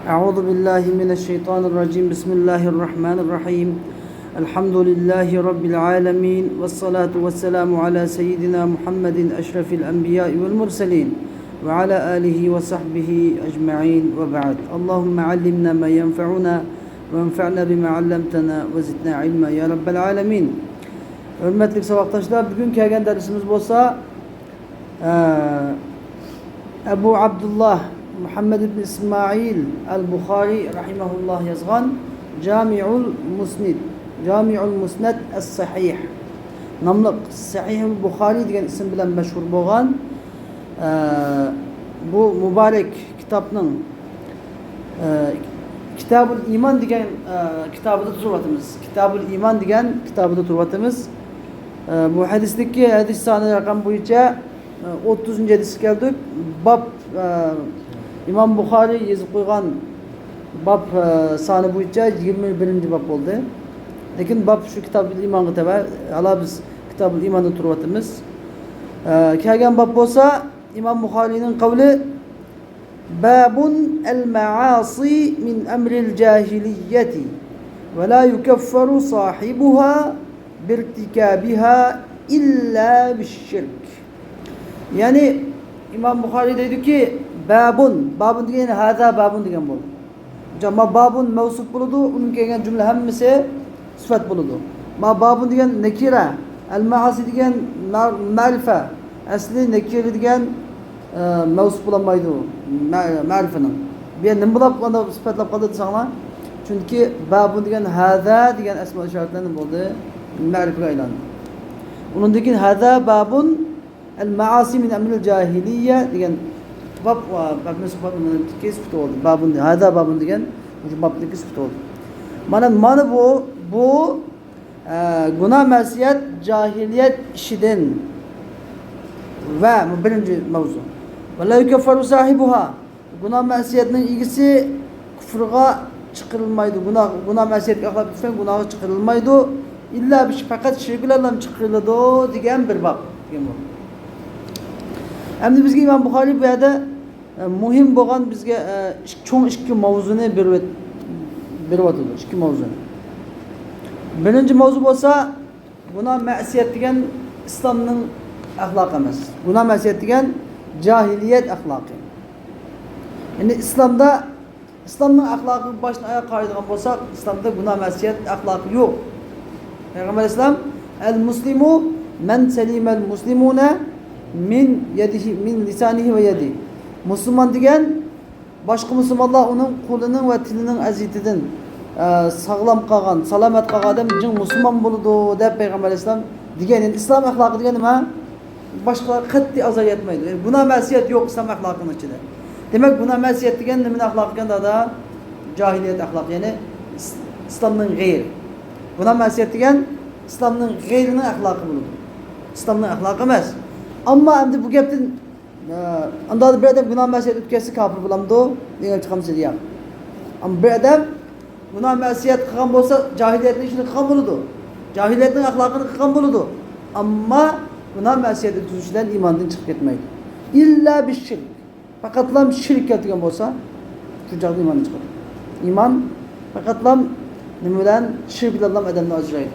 أعوذ بالله من الشيطان الرجيم بسم الله الرحمن الرحيم الحمد لله رب العالمين والصلاة والسلام على سيدنا محمد أشرف الأنبياء والمرسلين وعلى آله وصحبه أجمعين وبعد اللهم علمنا ما ينفعنا وانفعنا بما علمتنا وزدنا علما يا رب العالمين. Hürmetli sabahtaşlar, bugün kelgen dersimiz bolsa Ebu Abdullah Muhammed ibn İsmail el-Bukhari rahimahullah yazgan Cami'ul Musned es-Sahih namlıq Sahihul Bukhari degan isim bilan meşhur bolgan bu mübarek kitapның Kitabul İman degan kitabida turvatimiz. Kitabul İman degan kitabida turvatimiz. Bu hadisdeki hadis sani rakam bo'yicha 30. hadis keldik. Bab İmam Bukhari yazıp qo'ygan bab sani bo'yicha 21. bab bo'ldi. Lekin bab shu Kitabul İmanga taba, hala biz Kitabul İman'da turvatimiz. Kelgan bab bo'lsa İmam Bukharining qavli Babun el-ma'asi min emril cahiliyyeti ve la yukefferu sahibuha birtikabiha illa bişşirk. Yani İmam Bukhari dedi ki babun degan hada babun degan bo'ldi. Jama babun mavsuf bo'ladi, uning kelgan jumla hammasi sifat bo'ladi. Ma babun degan nakira, al-ma'asi degan ma'rifa, asli nakira degan mavsuf bo'lmaydi ma'rifaning. Bu nima bo'lib qanda sifatlab qoldi desanglar? Chunki babun degan hada degan asma ishoratlarning bo'ldi, ma'rifaga aylandi. Undan keyin hada babun al-ma'asi min amril jahiliyya degan bab va babning sifatini kesib oldu. Babun hada babun degan babni kesib oldu. Mana bu günah masiyat cahiliyet işidan ve birinci mavzu. Ve la yukefferu sahibuha. Günah masiyatning egisi kufrga chiqarilmaydi. Günah masiyatga aqlab tushgan günahga chiqarilmaydi. İlla bir faqat shirk bilan chiqariladi degan bir bab degan bu. Endi bizga İmam Bukhari bu yerda muhim bo'lgan bizga cho'ng ikki mavzuni beryapti. Ikki mavzuni. Birinchi mavzu bo'lsa günah masiyat degan islomning axloqi emas. Günah masiyat degan cahiliyet axloqi. Yani İslamның axloqi boshdan oyoq qaraydigan bo'lsak, İslamda günah masiyat axloqi yo'q. Peygamber İslam el-muslimu men selimel muslimuna min lisanihi ve yedihi. Müslüman degan boshqa musulmonlar uning qo'lining va tilining aziyatidan sog'lom qolgan, salomat qolgan odam jin musulmon bo'ladi deb Peygamber İslam degan. Endi islom axloqi degan nima? Boshqalar qat'iy azor yetmaydi. Yani günah masiyat yo'q islom axloqining ichida. Demak, günah masiyat degan nima axloq deganda da jahiliyat axloqi, ya'ni islomning g'ayri. Günah masiyat degan islomning g'ayrining axloqi bo'ladi. İslamning axloqi emas. Ammo endi bu gapdan anda bir adam günah masiyat o'tkazsa kofir bo'lamdi degan chiqamiz deyapti. Ammo bir adam günah masiyat qilgan bo'lsa, jahiliyatning ishini qilgan bo'ladi. Jahiliyatning axloqini qilgan bo'ladi. Ammo günah masiyat o'tkazishdan iymondan chiqib ketmaydi. İlla bir shirk. Faqatlam shirk qilgan bo'lsa, shu joyda iymondan chiqadi. İman faqatlam nima bilan shirk bilan odamni ajraydi.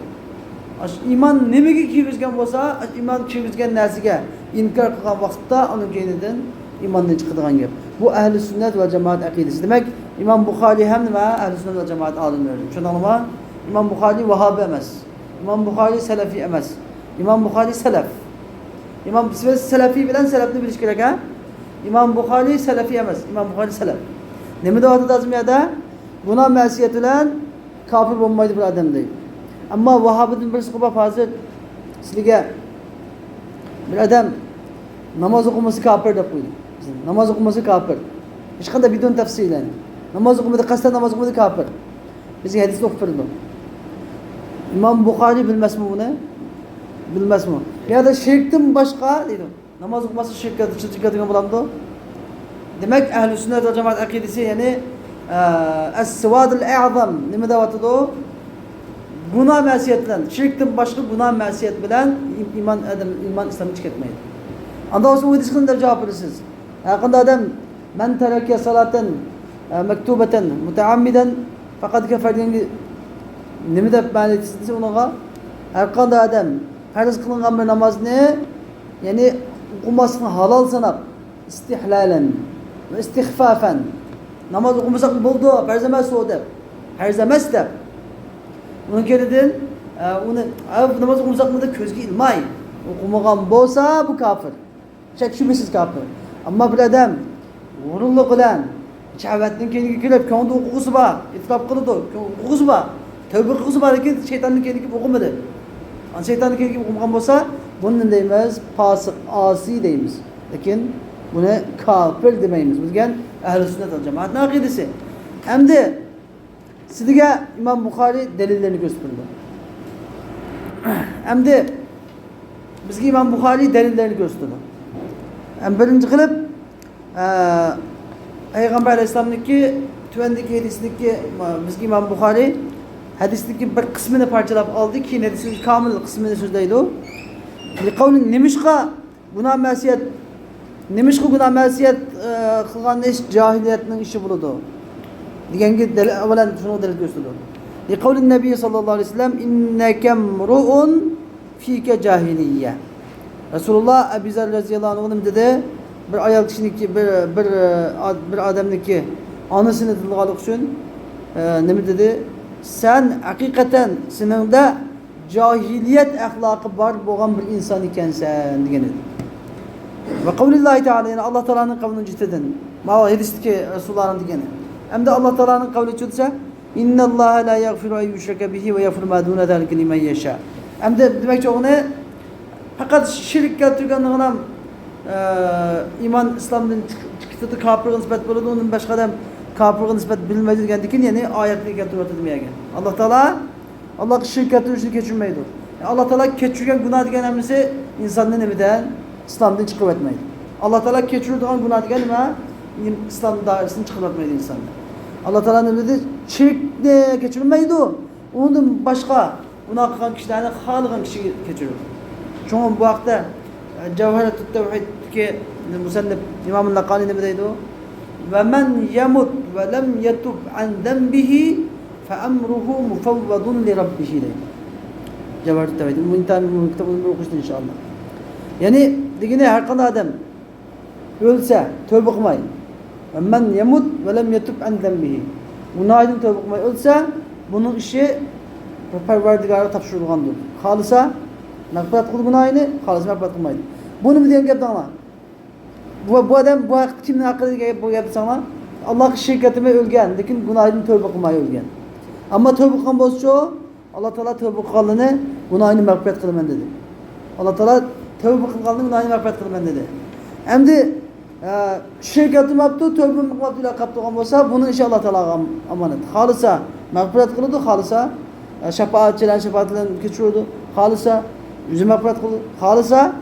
İman nimaga kirgizgan bo'lsa, iman kirgizgan narsaga inkor qilgan vaqtda uning keynidan iymondan chiqadigan gap. Bu ahli sunnat va jamoat aqidasi. Demak, İmam Bukhari ham nima? Ahli sunnat va jamoat olimlari. Tushundingizmi? İmam Bukhari Vahabi emas. İmam Bukhari Salafi emas. İmam Bukhari salaf. İmam Salafi bilan salafni bilish kerak ha? İmam Bukhari Salafi emas. İmam Bukhari salaf. Nima deyapti azmiyada? Günah masiyat bilan kofir bo'lmaydi bir odam deydi. Ammo Vahabidin birisi qilib hozir sizga bir odam namoz o'qimasa kofir deb qo'ydi. Namoz o'qimasa kofir. Hech qanday bidon tafsilan. Namoz o'qimadi, qasddan namoz o'qimadi kofir. Bizga hadisni o'qib berdi. İmam Bukhari bilmasmi buni? Bilmasmi? Ya da shirkdan boshqa deydi. Namoz o'qimasa shirkka chiqadigan bo'lamdi. Demak, ahli sunnat va jamoat aqidasi, ya'ni as-siwadul a'zam nima deyapti? Günah masiyat bilan, shirkdan boshqa günah masiyat bilan iymon islomga chiqib ketmaydi. Anda o'sha hadis qanday javob berasiz? Qanday odam man taraka salatan mektubeten muteammiden fakat kefer degan nima deb ma'no desa unaqa har qanday odam farz qilingan bir namozni ya'ni o'qimaslikni halol sanab istihlalan va istixfafan namoz o'qimasak bo'ldi farz emas u deb farz emas deb uni keridan uni namoz o'qimasakmi deb ko'zga ilmay o'qimagan bo'lsa bu kofir shak shubhasiz kofir ammo bir odam g'ururlik bilan shahvatning keyniga kirib ko'ngli o'qig'isi bor e'tirof qiladi o'qig'isi bor tavba qilg'isi bor lekin shaytonning keyniga o'qimadi shaytonning keyniga o'qimagan bo'lsa buni deymiz posiq osiy deymiz lekin buni kofir demaymiz bizga ahli sunnat val jamoatning aqidasi hamda sizga imom buxoriy dalillarni ko'rsatdi hamda bizga imom buxoriy dalillarni ko'rsatdi birinchi qilib Peygamber Aleyhisselam'daki tüvendeki hadisdeki bizgi imom buxoriy hadisdeki bir kısmını parçalab aldı ki hadisin kamil kısmını so'zlaydi u liqavli nimishqa günah masiyat nimishqa günah masiyat qilgan ish jahiliyatning ishi bo'ladi deganga avvalan shuni dalil ko'rsatdi liqavli nabiy sallallohu alayhi vasallam innaka mru'un fika jahiliyya Rasulullah Ebu Zer radhiyallohu anhu dedi bir ayol kishiniki bir odamniki onasini tilg'alik uchun nima dedi sen haqiqatan seningda johiliyat axloqi bor bo'lgan bir inson ekansan degan edi va qavlillahi taala yana Alloh taolaning qavlini jitidan mana hadisdagi rasulullohning degani hamda Alloh taolaning qavli desa innalloha la yaghfiru an yushraka bihi va yaghfiru ma duna zalika liman yasha hamda demakchi uni faqat shirk keltirganligini ham iman islomdan chiqdi kofirga nisbat bo'ladi undan boshqa ham kofirga nisbat bilmaydi degandan keyin ya'ni oyatni keltirib demagan Alloh taolo Alloh shirk keltirishni kechirmaydi Alloh taolo kechirgan gunoh degan narsasi insonni nimadan islomdan chiqib o'tmaydi Alloh taolo kechiradigan gunoh degan nima islom doirasidan chiqib o'tmaydi insonni Alloh taolo nima dedi shirkni kechirmaydi undan boshqa gunoh qilgan kishilarni xohlagan kishiga kechiradi shunga bu vaqtda Cevheretut Tevhid'deki musannif İmam-ı Lakani ne deydi o? Ve men yemut ve lem yetub an dembihi fe emruhu mufavvadun li rabbihi deydi. Cevheretut Tevhid. Bu kitabını okumuştun inşallah. Yani digine her kanı adam ölse tövbe kılmayın. Ve men yemut ve lem yetub an dembihi. Günahiden tövbe kılmayın. Ölse bunun işi Perverdigar'a tapşırılgandır. Halisa mağfiret kıl günahını, halis mağfiret kılmaydı. Bunu mu diyen yaptı ana? Bu adam, bu kimin hakkında bu yaptı sana? Allah şirketime ölgen, lekin günahını tövbe kılmaya ölgen. Ama tövbe kılgan bozsa Allah Teala tövbe kılganını, günahını mağfiret kılman dedi. Allah Teala tövbe kılganını, günahını mağfiret kılman dedi. Hem de şirketim yaptı, tövbe mağfiret kaptırgan bozsa, bunun işi Allah Teala amanet. Halisa mağfiret kıldı, halisa şefaatçilerin geçiriyordu. Halisa yüzü mağfiret kıldı. Halisa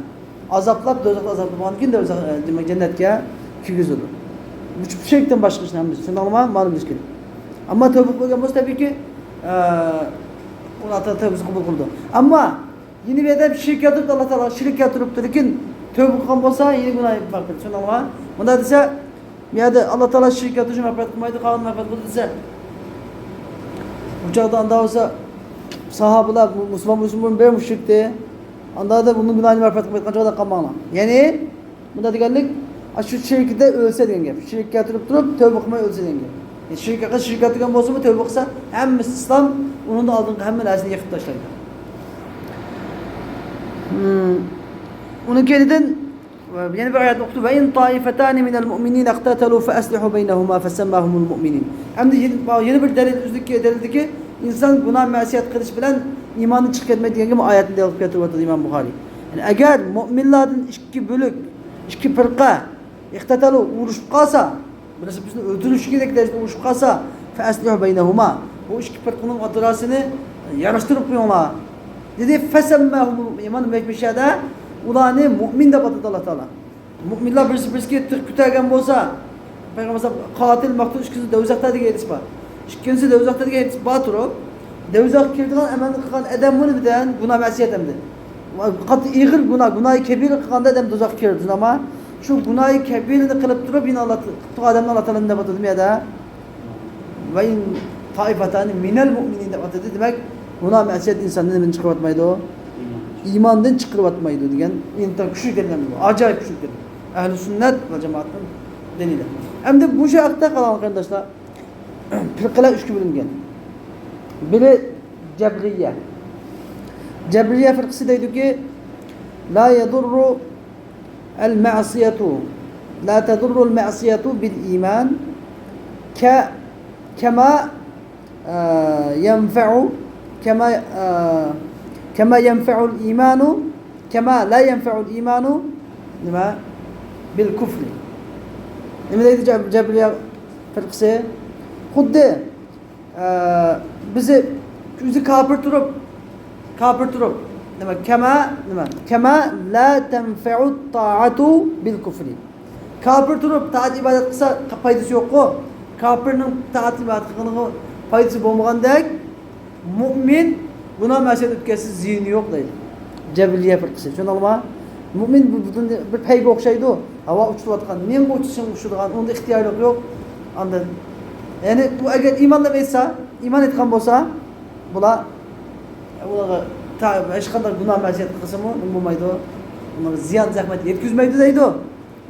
azaplap, dozakla azaplamanın ki de cennetke kirgizildi. Bu şirkten başka işin hamdisi. Şimdi anlama, malum ilişkili. Ama tövbe kılgan bozsa tabii ki Allah Teala tövbesi kabul kıldı. Ama yeni bir adam şirk yapıp Allah Teala şirk yaptırıp dedikin tövbe kılgan bozsa yeni günah mağfiret. Şimdi anlama. Bunda dese ya da Allah Teala şirk yaptırıcı mağfiret kılmaydı, kalan mağfiret kıldı dese uçakta anda olsa sahabeler Müslüman bir müşrikti. Anda da bunun günahını mağfiret kılmaydı. Kaçak da kalmağına. Yani bunda dikenlik şu şirkte ölse diyen gibi. Şirk getirip durup tövbe kılmaya ölse diyen gibi. Yani şirk getirgen bozsa mı tövbe kılsa hem İslam onun da aldığın hemen ersini yakıp taşlaydı. Onun kendiden yeni bir ayet okudu. Ve in taifetani minel mu'minin eqtatelu fe eslihu beynehuma fesemmahumul mu'minin. Hem de yeni bir delildi ki insan günah masiyat kılış bilen imanı çık etme diyen gibi ayetinde alıp getirdi İmam Buxoriy. Yani eğer müminlerden iki bölük, iki fırqa eqtatelu uğraşıp kalsa, birisi birisini öldürüşü de uğraşıp kalsa fe eslihu beynehuma. Bu iki fırqının adırasını yarıştırıp koyuyorlar. Dedi fesemmahumul iman mekmişede ulanı mümin de batıdı Allah Teala. Müminler birisi kütergen bolsa Peygamber katil maktul işkisi devzakta diye hadis var. İkincisi devzakta diye hadis batır o. Devzak kirdiğin emen kılan adam bunu biden günah masiyet emdi. Kat iğir günahı kebir kılan adam devzak kirdin ama şu günahı kebirini kılıp durup yine Allah adamın Allah Teala'nın da batıdı ya da ve in taifatani minel mu'minin deb atadi. Demek günah masiyet insanı nimadan chiqarib atmaydi o? İmandan chiqarib atmaydi degan inta kuchli kelgan bu. Acayip kuchli kelgan. Ahli sünnet ve cemaatning delili. Endi bu haqda qalan qardoshlar firqalar uchga bo'lingan. Biri Cebriye. Cebriye firqasi deydiki la yadurru el-ma'siyetu la tadurru el-ma'siyetu bil iman kema yenfa'u kema yenfa'u el-imanu kema la yenfa'u el-imanu nima bil kufri. Nima deydi Cebriye firqasi? Xuddi bizi o'zi kafir turib nima kema la tanfa'u ta'atu bil kufri. Kafir turib taat ibodat qilsa foydasi yo'q-ku. Kafirning taat ibodat qilganiga foydasi bo'lmagandek mu'min gunoh ma'siyat o'tkazsa ziyni yo'q deydi. Jabriya firqasi. Tushundingmi? Mu'min butun bir payga o'xshaydi. Havo uchilayotgan, men bu uchishim uchidigan, unda ixtiyorlik yo'q. Anda yani bu agar iman etgan bo'lsa, ularga hech qanday gunoh ma'siyat qilsa-mu, bo'lmaydi. Ularga ziyon zahmat yetkazmaydi deydi.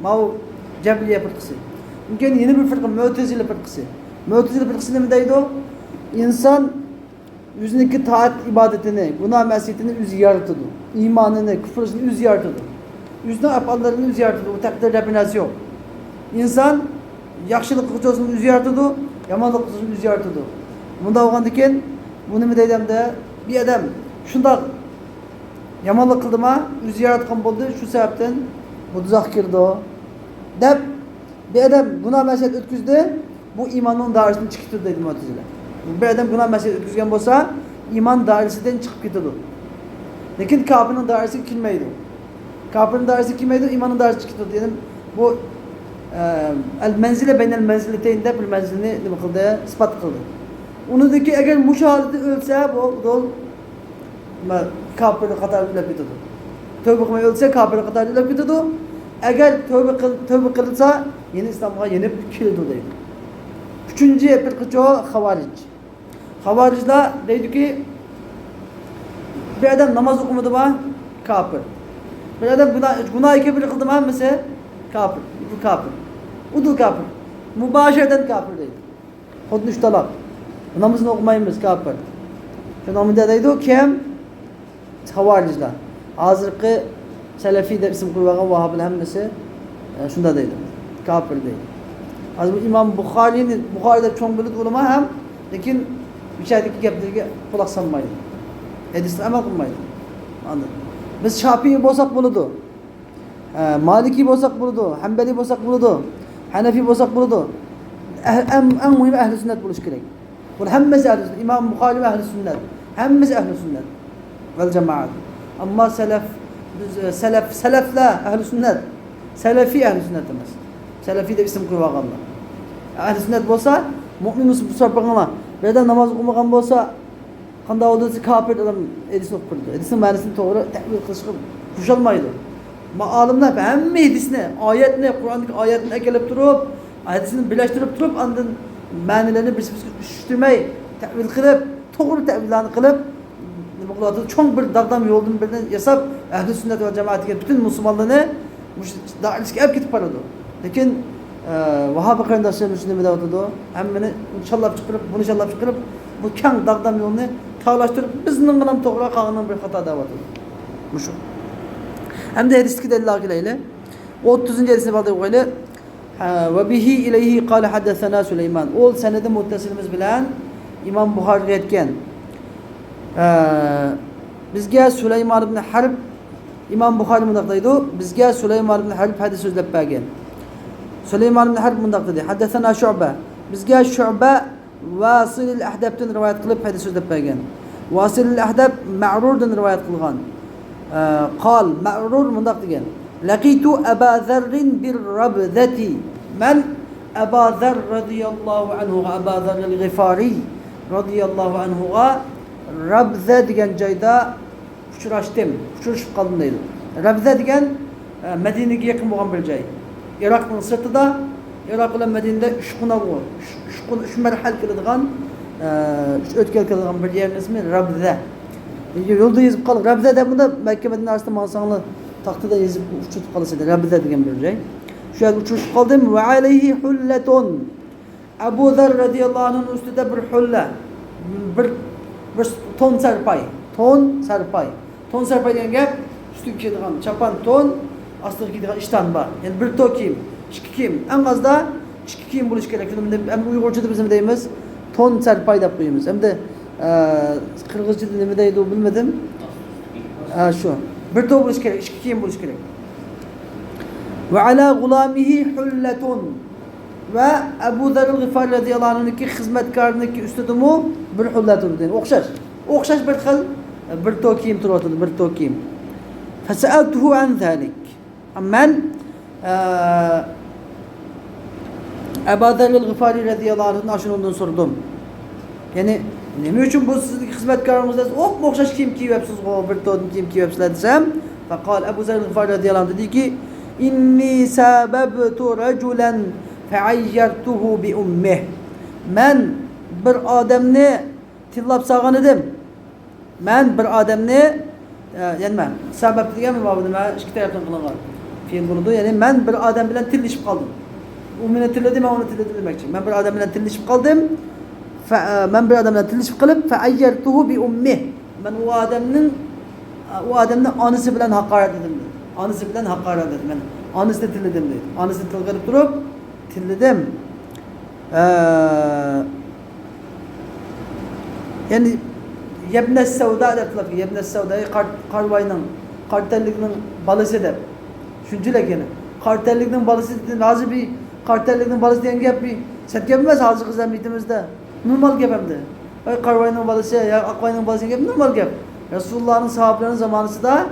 Mana bu Jabriya firqasi. Mumkin yeni bir firqa Mu'tazila firqasi. Mu'tazila firqasi nima deydi? İnsan o'ziniki taat ibodatini, gunoh ma'siyatini o'zi yaratadi. İmanini, kufrini o'zi yaratadi. O'zining afallarini o'zi yaratadi. U taqdirda bir narsa yo'q. İnsan yaxshilik qilishini o'zi yaratadi, yomonlik qilishini o'zi yaratadi. Bunda bo'lgandan keyin bu nima deydimda, bir odam shundoq yomonlik qildimi, o'zi yaratgan bo'ldi, shu sababdan bu do'zaxga kirdi deb bir odam gunoh ma'siyat o'tkazdi, bu iymonning doirasidan chiqib ketdi deydi Mu'tazila. Bir odam gunoh ma'siyat o'tkazgan bo'lsa, iymon doirasidan chiqib ketadi. Lekin kofirning doirasiga kirmaydi. Kofirning doirasiga kirmaydi, iymonning doirasiga chiqib ketadi. Yani bu el-menzile beynel menziletayn deb bir menzilni nima qildi? Isbot qildi. Unidagi agar mushohada o'lsa, bu kofir qatorida o'lib ketadi. Tövbe qilmay o'lsa, kofir qatorida o'lib ketadi. Agar tövbe qilsa, yeni islomga yenib keladi deydi. Uchinchi firqa Havarij. Havarijlar deydiki, bir odam namoz o'qimadimi, kofir. Bir odam gunoh kabir qildimi, mesela kofir. Bu kofir. U da kofir. Mubasharatan kofir deydi. Xuddi ustalab. Namozni o'qimaymiz, kofir. Shu nomida deydi, kim? Havarijlar. Hozirgi Salafiy deb ism qo'ygan Vahablar hammasi shunda deydi. Kofir deydi. Az bu İmam Buxoriyda cho'ng bilib ulama ham, lekin bichadagi gaplarga quloq solmaydi. Hadisni amal qilmaydi. Anladın? Biz Şafii bo'lsak bo'ladi. Maliki bo'lsak bo'ladi, Hanbali bo'lsak bo'ladi, Hanafi bo'lsak bo'ladi. Eng muhimi ahli sunnat bo'lish kerak. Bu hammasi ahli sunnat. İmam Buxoriy ahli sunnat. Hammasi ahli sunnat vel cemaat. Amma selefler ahli sunnat. Selefi ahli sunnat emas. Selefi deb ism qo'yganlar. Ahli sunnat bo'lsa, mu'min musulmon bo'lsa, bir odam namoz o'qimagan bo'lsa, qanday o'ldirsa kofir odam hadisni o'qib turdi. Hadisning ma'nosini to'g'ri ta'bir qilishga tusholmaydi. Olimlar hamma hadisni, oyatni, Qur'ondagi oyatni kelib turib, hadisni birlashtirib turib, ondan ma'nolarni bir-biriga tushtirmay, ta'bir qilib, to'g'ri ta'birlarni qilib, nima qiladi? Cho'ng bir dag'dam yo'ldan birini yasab, ahli sunnat va jamoatga butun musulmonlarni da'vatga olib ketib boradi. Lekin Vahobi qarindoshlarimiz nima deyotdi? Hammani inshaalloh chiqarib, buni inshaalloh chiqarib, bu keng dag'dam yo'lni tavlashtirib, bizning bilan to'g'ri qolgan bir xato deyotdi. Mushu. Hem de hadisdeki deliller ile 30. hadisine bağlayıp öyle ve bihi ileyhi qala haddathana Süleyman. Ol senede muttasilimiz bilen İmam Buxoriga aytgan. Bizga Süleyman ibn Harb İmam Buxoriy mundaq deydi. Bizga Süleyman ibn Harb hadis so'zlab bergan. Süleyman ibn Harb mundaq dedi. Haddathana Shu'ba. Bizga Shu'ba Vasil al-Ahdabdan rivoyat qilib hadis so'zlab bergan. Vasil al-Ahdab Ma'rurdan rivoyat qilgan. قال معرور مندق ديgan لقيت أبا ذر بالربذة من أبا ذر رضي الله عنه أبا ذر الغفاري رضي الله عنه ربذة degan joyda uchrashdim uchrashib qoldim deydi. Rabza degan Madinaga yaqin bo'lgan bir joy. Iroqning sirtida Irak bilan Medinede 3 kunal var. 3 merhal kıladigan, 3 ötkel kıladigan bir yerin ismi Rabza. Yolda yazıp kalır. Rabza da bunda Mekke Medine arasında mansanlı tahtada yazıp uçup kalırsaydı. Rabza degen bir şey. Şu an uçup kaldım. Ve aleyhi hulletun. Ebu Zer radıyallahu anh'ın üstünde bir hulle. Bir ton serpay. Ton serpay. Ton serpay degen gap üstü kiydigan çapan ton, aslı kiydigan iştan var. Yani bir to kiyim, iki kiyim. En az da iki kiyim buluş gerek. Hem Uygurca'da bizim deyimiz ton serpay da koyuyoruz. Hem de Kırgızca'da ne deydi o bilmedim. Şu. Bir to buluş gerek, iki kiyim buluş gerek. Ve ala gulamihi hulletun. Ve Ebu Zer'il Gıfari radıyallahu anh'ınki hizmetkarınınki üstüdü mu bir hulletun deyin. Okşaş. Okşaş bir xil bir to kiyim turotun, bir to kiyim. فسألته عن ذلك. Men Ebu Zer'il Gıfari radıyallahu anh'ın aşınından sordum. Yani ne için bu sizin hizmetkarınızda okşaş kiyim kiyipsiz o bir to kiyim kiyipsizler desem. Fakal Ebu Zer'il Gıfari radıyallahu anh dedi ki inni sababtu raculen feayyertuhu bi ummih. Men bir adamni tillab sağan edim. Men bir adamni yani men sebep degan mi bu nima ikki tarafdan qilingan fe'l bo'ldi. Yani men bir odam bilan tillashib qoldim. U meni tilladi, men uni tilladim demoqchi. Men bir odam bilan tillashib qoldim. Men bir odam bilan tillashib qilib fa'ayyartuhu bi ummih. Men u odamni onasi bilan haqorat edim dedi. Onasi bilan haqorat edim. Men onasini tilladim dedi. Onasini tilg'irib turib tilladim. Yani Yebne Sevda deptiler ki Yebne Sevda'yı Karvay'ın kartellikinin balısı dep. Şunçulek yani. Kartellikinin balısı dedin. Hazır bir kartellikinin balısı diyen gep bir set gebemez hazır kızlar mitimizde. Normal gebemdi. Karvay'ın balısı ya Akvay'ın balısı gep normal gep. Resulullah'ın sahabelerinin zamanısı da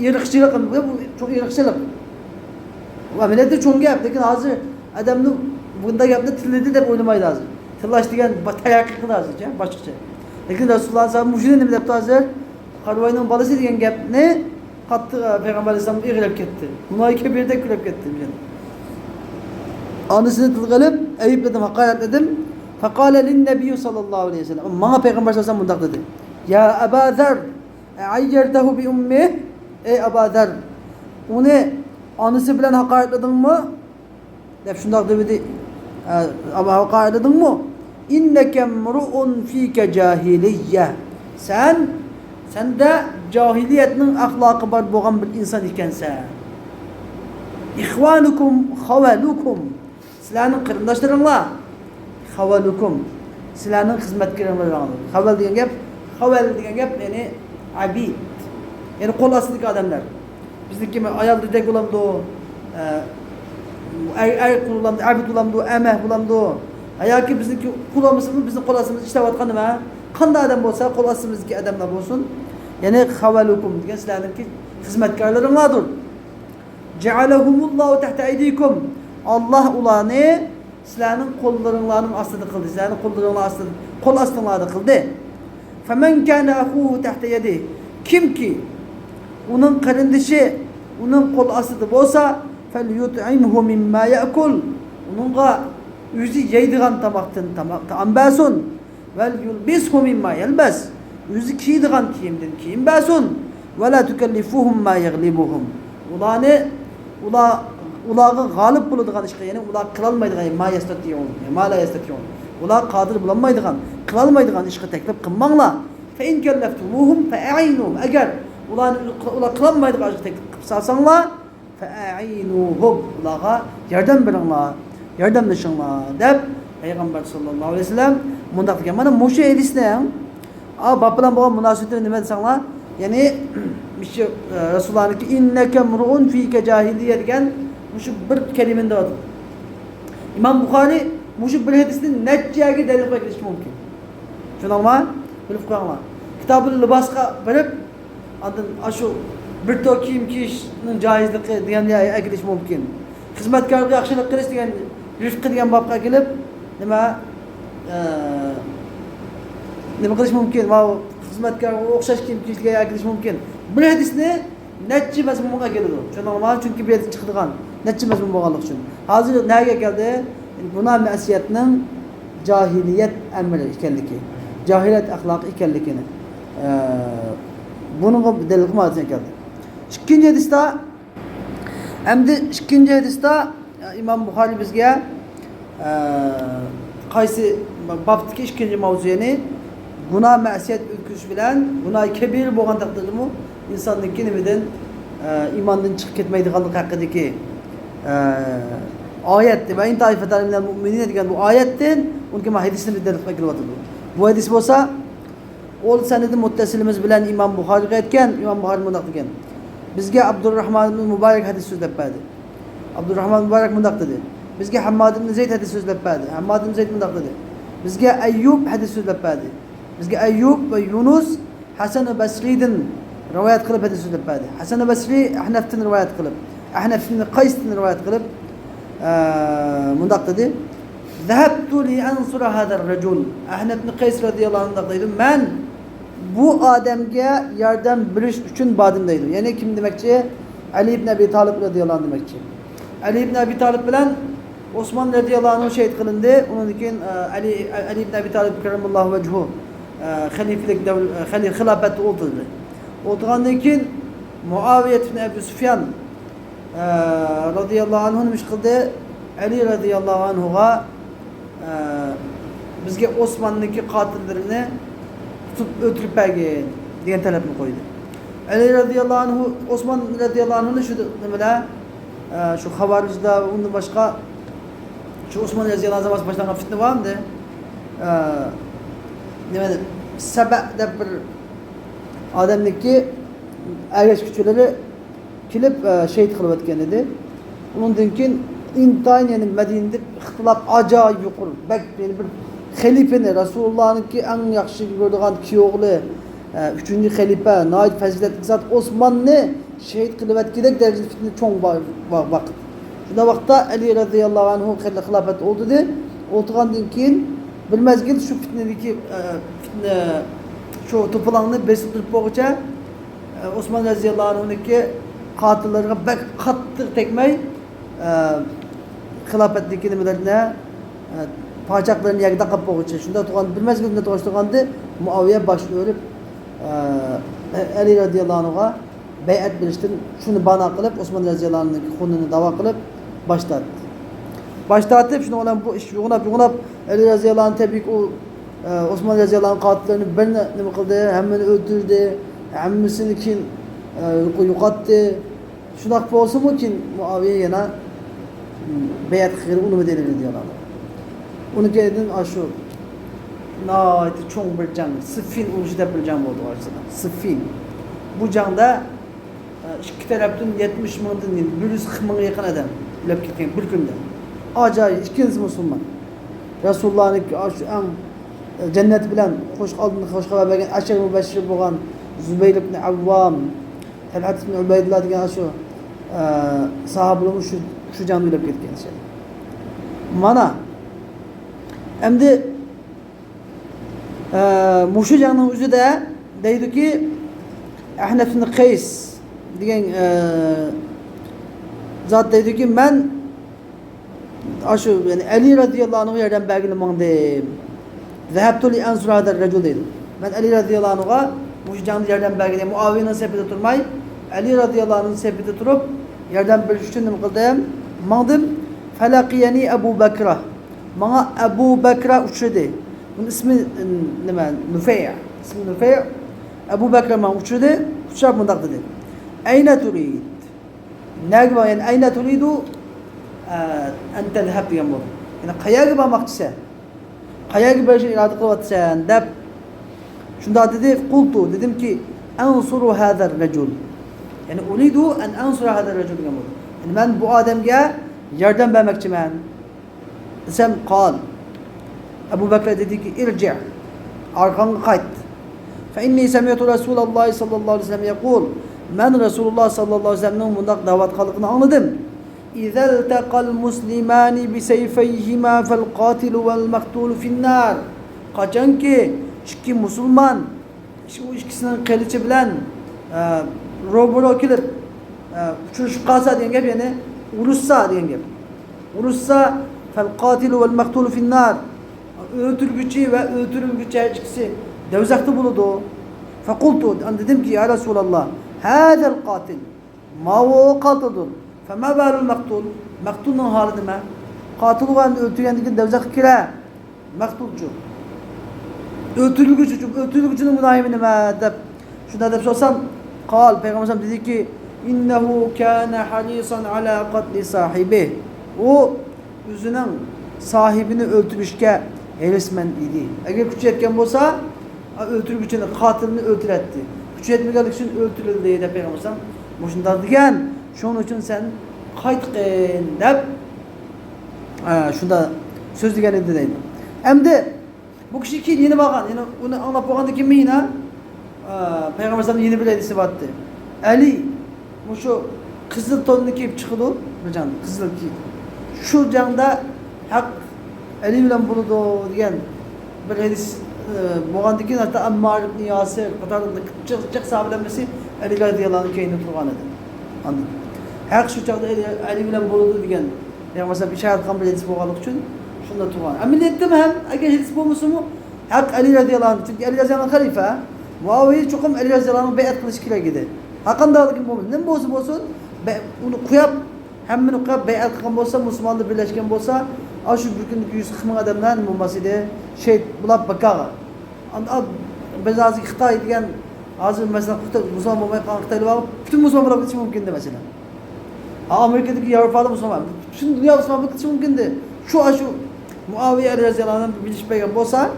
ırkçılık. Bu çok ırkçılık. Ameliyatı çok gep. Lakin hazır adamın bunda gepte tilledi de oynamaydı hazır. Tıllaş diyen batayaklıkını hazır. Başlıkça. Lakin Resulullah sallallahu aleyhi ve sellem depti hazır. Karvay'ın balısı diyen gap ne? Kattı Peygamber Aleyhisselam irgilep gitti. Münayike bir de külep gitti. Anısını tılgılıp eyipledim, hakaret dedim. Fekale linnebiyyü sallallahu aleyhi ve sellem. Bana Peygamber sallallahu aleyhi ve sellem bundak dedi. Ya Ebu Zer ayyertehu bi ummih. Ey Ebu Zer onu anısı bilen hakaretledin mi? Dep şundak dedi. Hakaretledin mi? İnneke mru'un fike cahiliyye. Sende cahiliyetinin ahlakı var boğan bir insan ikensen. İhvanukum havalukum. Sizlerin kırındaşlarınla havalukum. Sizlerin hizmetkarlarınla. Haval diyen gep, yani abid. Yani kol asıdaki adamlar. Bizdeki ayal dedek olamdı o. Er kullandı, abid olamdı o, emeh olamdı o. Ayaki bizdeki kulağımızın, bizim kolasımız işte vatkanı mı? Kanda adam olsa kolasımızdaki adamlar olsun. Yani havalukum diye sizlerin ki hizmetkarların vardır. Cealehumullahu tahta eydikum. Allah ulanı sizlerin kollarının aslını kıldı. Sizlerin kollarının aslını, kol aslını kıldı. Femen kâne ahuhu tahta yedi. Kim ki onun karındışı, onun kol aslı olsa fel yut'imhu mimma ya'kul. Onunla yüzü yeydiğen tabaktın tam basun vel yulbishu mimma yelbes. Yüzü kiydiğen kiyimden kiyim basun ve la tukellifuhum ma yaglibuhum. Ulağı galip bulduğun işe yani ulağı kılalmaydıgan ma yastatiyon ma la yastatiyon. Ulağı kadir bulanmaydıgan kılalmaydıgan işe teklif kılmanla fe in kelleftumuhum fe a'inum. Eğer ulağı kılalmaydıgan işe teklif kılsanlar fe a'inuhum. Ulağa yardım verenler. Yardımlaşınlar dep Peygamber sallallahu aleyhi ve sellem mundak degan. Mana muşu edisine bab bilan bo'lgan munosabatni nima desanglar, ya'ni Rasulullah'niki inneke mru'un fike cahiliye degan muşu bir kelimende var. İmam Buxoriy muşu bir hadisni nechaga dalil qilib kelish mumkin. Tushunarmi? Bilib qo'yinglar. Kitobul libosga bilib, ondan shu bir to kiyim kiyishning joizligi deganga aytish mumkin. Xizmatkorga yaxshilik qilish degan rifqi degan babga kelib nima qilish mumkin va xizmatkorga o'xshash kiyim kiyishga aytish mumkin. Bir hadisni necha mazmunga keladi. Tushunarmi? Chunki bu yerda chiqadigan neçe mezmun boğanlık için. Hazır nereye geldi? Günah mesiyetinin cahiliyet emri ikenliki. Cahiliyet ahlakı ikenlikini. Bunun delil kımadına geldi. İkinci hadiste hem de ikinci hadiste İmam Bukhari bizge qaysi babdaki ikinci mavzuyeni günah mesiyet ülküsü bilen günah kebir boğan takdirimi insanın kendimden imandan çıkıp ketmeydiğanlık hakkındaki ayetti ve in taifeten minel mu'minin degan bu ayetten onun hadisini bir delil kılıb atıldı. Bu hadis olsa ol senedi muttasilimiz bilen İmam Bukhari'ga aytgan, İmam Bukhari mundaq degan. Bizge Abdurrahman ibn Mübarek hadis so'zlab berdi. Abdurrahman Mübarek mundaq dedi. Bizge Hammad ibn Zeyd hadis so'zlab berdi. Hammad ibn Zeyd mundaq dedi. Bizge Ayyub hadis so'zlab berdi. Bizge Ayyub ve Yunus Hasan Basri'den rivayet kılıp hadis so'zlab berdi. Hasan Basri Ahnaf'tan rivayet kılıp, Ahnaf ibn Qays'tan rivayet kılıp mundaq dedi. Zahabtu li ansura hadar racul. Ahnaf ibn Qays radıyallahu anh dedi. Ben bu Adem'ge yardım biriş üçün badimdeydim. Yani kim demekçi? Ali ibn Abi Talib radıyallahu anh demekçi. Ali ibn Abi Talib bilen Osman radıyallahu anh şehit kılındı. Onun için Ali ibn Abi Talib keramallahu vecehu halifelik hilafet oldu. Olduğundan için Muaviye ibn Ebu Süfyan radıyallahu anh'ın kıldı. Ali radıyallahu anh'a bizge Osmanlı'daki katillerini tutup ötürüp bergen diyen talepini koydu. Ali radıyallahu anhu, Osman radıyallahu anh'ın şu demele şu havaricide onun başka şu Osman radıyallahu anh'ın başlanan fitne var mıydı? Demedi. Sebep'de bir adamdaki ergeç küçüleri kilip şehit kılıp etken dedi. Onun dinkin intayin yani Medine'de ihtilaf acayip yukarı. Bek yani bir halifeni Resulullah'ın ki en yakışı gördüğün ki oğlu üçüncü halife naid faziletli zat Osmanlı şehit kılıp etkinek derece fitne çok vakit. Şuna vakta Ali radıyallahu anh'ın hilafet oldu de oturgandan keyin bir mezgil şu fitnedeki fitne şu topulanını besip durup boğuca Osman radıyallahu anh'ınki katillerine bek kattır tekmey hilafetdeki nimelerine pacaklarını yagda kapı boğuca. Şunda oturgan bir mezgilinde toğuşturgandı Muaviye başı ölüp Ali radıyallahu anh'a beyat biliştin şunu bana kılıp Osman radıyallahu anh'ın konunu dava kılıp başlattı. Başlatıp şimdi olan bu iş yoğunap Ali radıyallahu anh tabii ki o Osman radıyallahu anh katillerini birine ne kıldı, hemmini öldürdü, hemmisini kin yukattı. Şunak olsa mı ki Muaviye yana beyat khiri onu mu denir diyorlar. Onu geldim aşu naiti çok bir can, Sıffin uçta bir can oldu aslında. Sıffin. Bu canda iki taraftan 70 mındın, 140 mına yakın adam ölüp gitken bir günde. Acayip ikinci Müslüman. Resulullah'ın en cennet bilen hoş aldığını hoş haber vergen aşağı mübeşşir boğan Zübeyir ibn Avvam, Talhat ibn Ubeydullah degan şu sahabelerimiz şu canı ölüp gitken şey. Mana endi muşu canın özü de deydi ki Ahnaf ibn Qays degan zat deydi ki ben aşu yani Ali radıyallahu anh'a yerden belgili mandım. Zahabtu li ansur hadar racul dedi. Ben Ali radıyallahu anh'a bu canlı yerden belgili Muaviye'nin sepeti durmay. Ali radıyallahu anh'ın sepeti durup yerden bir üçtünüm kıldım. Mandım. Felakiyeni Ebu Bekra. Bana Ebu Bekra uçurdu. Bunun ismi ne? Nufey'. İsmi Nufey'. Ebu Bekra bana uçurdu. Uçak mındak dedi. Eyne turid? Ne gibi yani eyne turidu? En tezheb diyen bu. Yani kaya gibi bakçısa. Kaya gibi bir şey irade kıvatsan dep. Şunda dedi, kultu dedim ki ansuru hadar recul. Yani uridu en ansuru hadar recul diyen bu. Yani ben bu adamge yardım vermek için ben. Sen kal. Ebu Bekir dedi ki irci' arkanı kayt. Fe inni semiyatu Resulullah sallallahu aleyhi ve sellem yekul. Ben Resulullah sallallahu aleyhi ve sellem'in bundak davat kalıkını anladım. İza iltaqal muslimani bi seyfeyhima fel qatilu vel maktulu finnar. Kaçan ki iki Müslüman o ikisinin kılıcı bilen roboro kilip uçuruşup kalsa diyen gep yani Urussa degan gap. Urussa fal qatilu vel maktulu finnar. Öldürgücü ve öldürülgücü her ikisi devzakta buludu. Fakultu, dedim ki ya Resulallah, hâzel katil, ma o katildur. Fema bâlul maktul, maktulun hali nime? Katil olan öldürgendikin devzak kire, maktulcu. Öldürülgücünün münayimi nime? Şuna da sorsam, kal, Peygamber dedi ki, innehu kâne halisan ala katli sahibi. O, üzünün sahibini öldürüşke heresmen idi. Eğer küçük etken olsa, öldürgücünü, katilini öldüretti. Küçük etmegelik için öldürüldü deydi Peygamber. Boşunda diyen, şunun için sen kayıtqın deyip, şunda söz diyen edi deydi. Hem de, bu kişi ki yeni bakan, yani onu anlap bakanda kim mi yine? Peygamber yeni bir edisi battı. Ali, bu şu kızıl tonunu giyip çıkıldı, kızıl ki. Şu canda hak Ali bilen buludu diyen bir hadis boğandaki hatta Ammar ibn Yasir qatarında çık sahabelenmesi Ali radıyallahu anh'ın keyini turgan edi. Anladın? Hak şu çağda Ali bilen buludu diyen yani mesela bir şahit kan bir hadis boğanlık için şunda turgan. Ama ettim hem eğer hadis bulmuşsun mu hak Ali radıyallahu anh çünkü Ali radıyallahu anh halife Muaviye çokum Ali radıyallahu anh beyat kılıç kile gidi. Hakan dağlık bulmuş. Ne olsun onu kuyap hem bunu kuyap beyat kılan olsa Müslümanlı birleşken olsa şu bugün 140 bin adamdan olmasıydı şey bulap bakağı. Biz azı Xitay diyen azı mesela Müslüman olmaya kalan Xitaylı var. Bütün Müslüman bulabilmek için mümkündü mesela. Amerika'daki Avrupa'da Müslüman. Bütün dünya Müslüman bulabilmek için mümkündü. Şu Muaviye Ali Raziyallahu anh'ın biliş peygamber olsa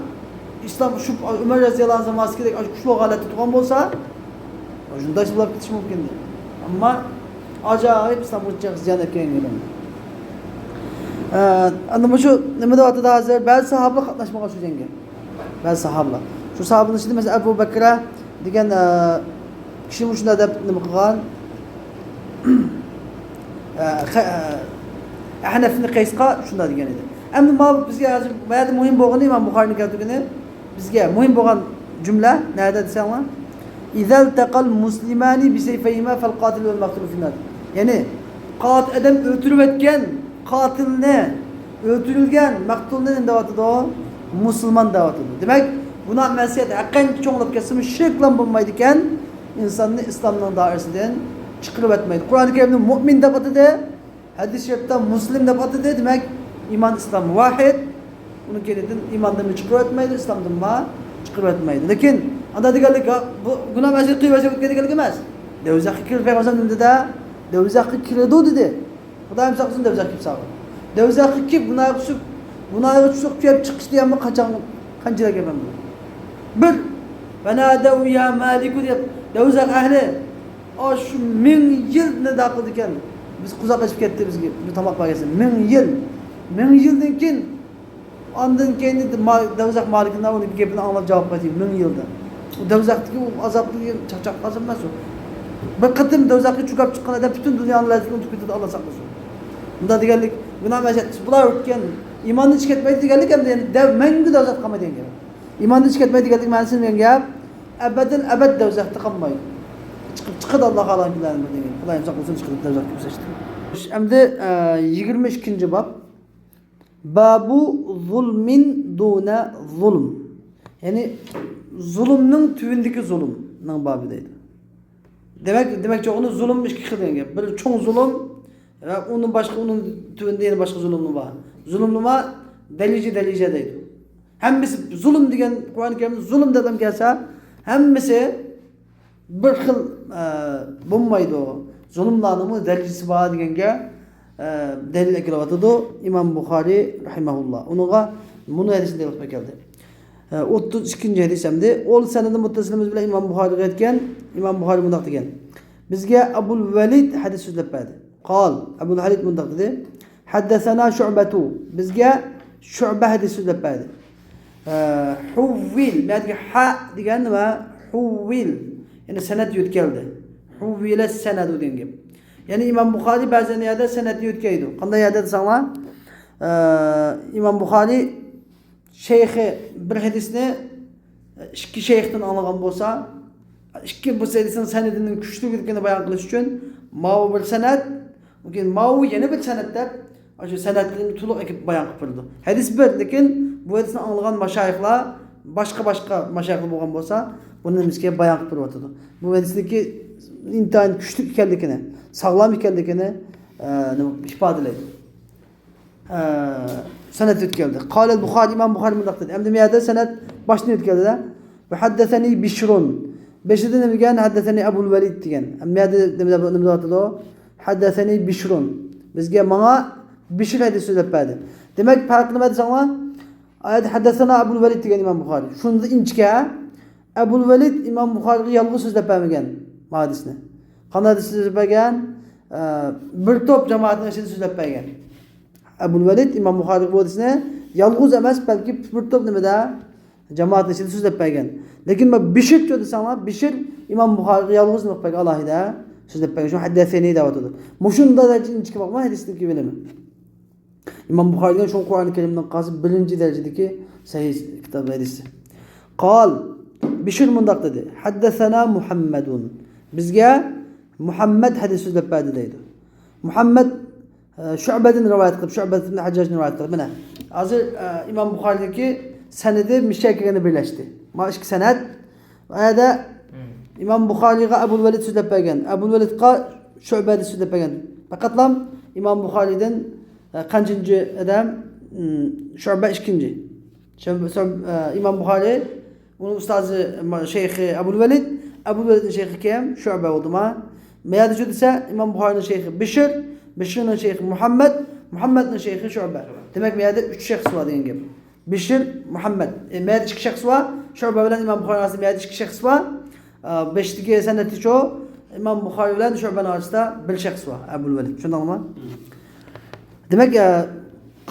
İslam şu Ömer Raziyallahu anh'ın maskedeki şu galeti tutan olsa şunda iş bulabilmek için mümkündü. Ama acayip İstanbul'da ziyan etken gelen. Anlamı şu nemede vardı daha hazır bazı sahabla katlaşmaya şu jenge. Bazı sahabla. Şu sahabın içinde mesela Ebu Bekir'e diyen kişi şunda da nima qilgan? Ahnafni Qaysqa shunda degan edi. Endi bizga hozir bayada muhim bo'lgan Imom Buxoriyning keltirgani bizga muhim bo'lgan jumla nada desanglar? İzel taqal muslimani bi sayfayhima fal qatil vel maqtul finnar. Yani adam öldürüp etken katilni öldürülgen maktulning davatıda o Müslüman davatıda. Demek buna mesiyet haqqan çoğunluk kesimi şirkle bulmaydı iken insanını İslam'ın dairesinden çıkarıp etmeydi. Kur'an-ı Kerim'de mümin davatıda hadis-i şerifte Müslim davatıda demek iman İslam vahid. Bunu kendin imandan çıkarıp etmeydi, İslam'dan ma çıkarıp etmeydi. Lakin anda diyelim ki bu günah mesiyet kıyıverse diyelim emez. Devzakı kirli Peygamber'in dedi de devzakı kirli dedi. Bu da imzaksın devzakı sağ. Devzakı ki buna çok kıyıp çıkış diye mi kancıra gelmem bu. Bir فَنَادَوْ يَا مَالِكُ diye devzak ahli o şu 1000 yıl ne dakıl diken biz kuzaklaşıp gitti biz bu tamak bagası 1000 yıldan kin andın kendi devzak malikinden onu gebini anlap cevap vereyim 1000 yılda. O devzaktaki o azaplı çakçak azapmaz o. Bir kıtım devzakı çıkıp çıkan adam bütün dünyanın lezzetini tüketip Allah saklasın. Bunda digerlik günah meşet bular ötken imanını çıkartmayı digerlik hem de dev mengü devzak kalma diyen gibi. İmanını çıkartmayı digerlik mensinin diyen gibi ebedin ebed devzakta kalmayı. Çıkıp Allah Allah'ın günahını diyen gibi. Kulağım saklasın çıkıp devzak gibi seçtim. Hem de 22. bab Babu zulmin duna zulm. Yani zulümün tüvündeki zulümün babideydi. Demek ki onu zulüm iki xil degan gap. Bir çoğ zulüm ve onun tüvünde yeni başka zulümü var. Zulümü var delice deydi. Hemmisi zulüm degan Kur'an-ı Kerim'de zulüm dedim gelse hemmisi bir xil bulmaydı o. Zulümün anlamı delicesi var degenge delil eklevatıdı İmam Buxori rahimahullah. Onuğa bunu hadisinde yokmak geldi. 32. hadisemdi. Ol senede muttasilimiz bilen İmam Buxori'ye etken İmam Buxori mundaq degan. Bizga Abul Velid hadis so'zlab berdi. Qal Abul Velid mundaq dedi. Haddasana Shu'batu. Bizga Shu'ba hadis so'zlab berdi. Huvil, yani ha degan nima? Huvil. Yani sanad yetkeldi. Huvila sanad degan gap. Yani İmam Buxori ba'zan yerda sanad yetkaydi. Qanday yerda desanglar? İmam Buxori şeyhi bir hadisni ikki şeyhdan algan bolsa, ikki bu hadisin sanadining kuchli ekanini bayon qilish uchun ma bir sanad Bugün mavu yeni bir senette şu senetlerini tuluk ekip bayan kıpırdı. Hadis bir, lekin bu hadisini anlayan maşayihlar başka maşayihlar bolgan bolsa bunu bizge bayan kıpırdı atıdı. Bu hadisdeki intayin güçlük ekenligini, sağlam ekenligini ifadeleydi. Senet ötkeldi. Kâlel Bukhari, İmam Bukhari mındaqtı. Emdi miyade senet başını ötkeldi de. Ve haddeseni Bişrun. Beşide ne bilgen haddeseni Ebul Velid diyen. Miyade ne atıdı o? Haddeseni Bişrun. Bizge bana Bişr hadis söz etmedi. Demek farklı hadis ama ayet haddesena Ebul Velid diyen İmam Bukhari. Şunu da inçke Ebul Velid İmam Bukhari'ye yalnız söz etmegen hadisini. Qanday hadis söz etmegen? Bir top cemaatine söz etmegen. Ebul Velid İmam Bukhari bu hadisini yalnız emas belki bir top nimada cemaatine söz etmegen. Lekin ben Bişr diyordu sana. Bişr İmam Bukhari yalnız mı pek Allah'ida söz etmegen. Şu haddeseni davatıdır. Muşunda da inçke bakma hadislik gibi mi? İmam Bukhari'den şu Kur'an-ı Kerim'den kasıp birinci derecedeki sahih kitabı hadisi. Kal Bişr mındak dedi. Haddesena Muhammedun. Bizge Muhammed hadis söz etmedi deydi. Muhammed Şu'be'den rivayet kılıp, Şu'be'den Haccaj'ın rivayet kılıp. Bine. Hazır İmam Bukhari'deki senedi müşteriklerini birleşti. Maşk senet. Ve de İmam Bukhari'ye Ebul Velid söz etmegen. Ebul Velid'e Şu'be'de söz etmegen. Fakatlam İmam Bukhari'den kancıncı adam Şu'be işkinci. İmam Bukhari onun ustazı Şeyhi Ebul Velid. Ebul Velid'in şeyhi kim? Şu'be oldu ma. Meyade şu ise İmam Bukhari'nin şeyhi Bişr. Bişr'in şeyhi Muhammed. Muhammed'in şeyhi Şu'be. Demek meyade 3 şahs var diyen gibi. Bişr, Muhammed. Meyade 2 şahs var. Şu'be bilen İmam Bukhari arasında meyade 2 şahs var. 5'teki seneti çoğu İmam Bukhari bilen Şu'be'nin arasında 1 şahs var. Ebul Velid. Şundan mı? Demek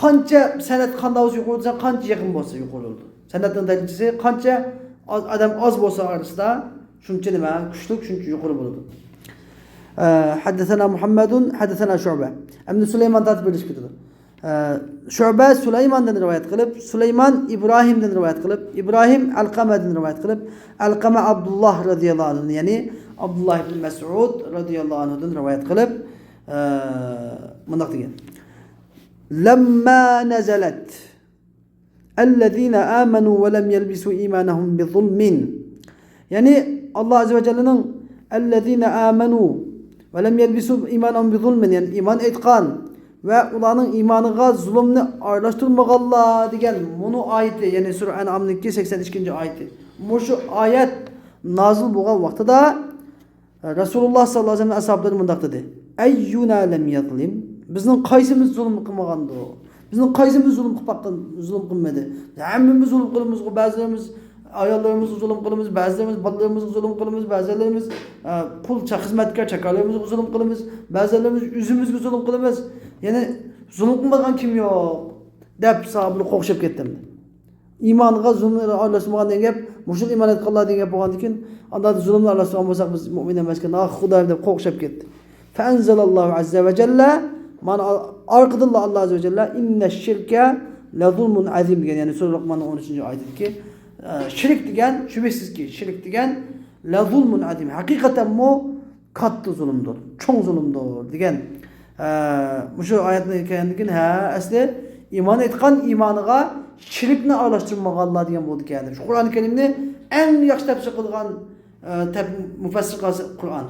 qancha senet qanday olsa yuqori olsa qancha yaqin bo'lsa yuqori oldu. Senetning darajasi qancha adam az bo'lsa orasida shuncha nima kuchlik shuncha yuqori bo'ladi. Haddesena Muhammedun, haddesena Şu'be. Emni Süleyman tatib berishibdi. Şu'be Süleyman'dan rivayet qilib, Süleyman İbrahim'dan rivayet qilib, İbrahim Alqama'dan rivayet qilib, Alqama Abdullah radhiyallohu anhu, ya'ni Abdullah ibn Mas'ud radhiyallohu anhudan rivayet qilib, bundaq degan. لما نزلت الذين آمنوا ولم يلبسوا إيمانهم بظلم يعني الله عز وجل الذين آمنوا ولم يلبسوا إيمانهم بظلم yani iman etkan ve ulanın imanıga zulümni araştırmaganlar degan bunu ayeti yani Sure En'am'daki 82. ayeti. Şu ayet nazil bo'lgan vaqtida Rasulullah sallallahu aleyhi ve sellem ashablari mundaq dedi. Eyyuna lem yazlim. Bizning qaysimiz zulm qilmagandi? Bizning qaysimiz zulm qilmadi? Hammamiz zulm qilamiz, ba'zilarimiz ayollarimiz zulm qilamiz, ba'zilarimiz bolalarimiz zulm qilamiz, ba'zilarimiz qulcha xizmatkor chaqalarimiz zulm qilamiz, ba'zilarimiz o'zimizga zulm qilamiz. Ya'ni zulm qilmagan kim yo'q deb sahablar qo'shib ketdim. İmanıga zulmni aralashmagan degan gap, mushul iymon etganlar degan gap bo'lgandan keyin unda zulmni aralashmagan bo'lsak biz mu'min emaskan, xudo deb qo'shib ketdi. Fa anzalallohu azza va jalla mana arqadalloh Allah azza va jalla inna şirke la zulmun azim degan, ya'ni Sura Luqmanning 13-oyatidagi shirk degan shubhasizki shirk degan la zulmun azim. Haqiqatan bu katta zulmdir, cho'ng zulmdir degan. Shu oyatni kelgandan keyin asli iman etgan imaniga shirkni aralashtirmaganlar degan bo'ldi ekan. Shu Qur'oni Karimni eng yaxshi tafsir qilgan mufassir Qur'on.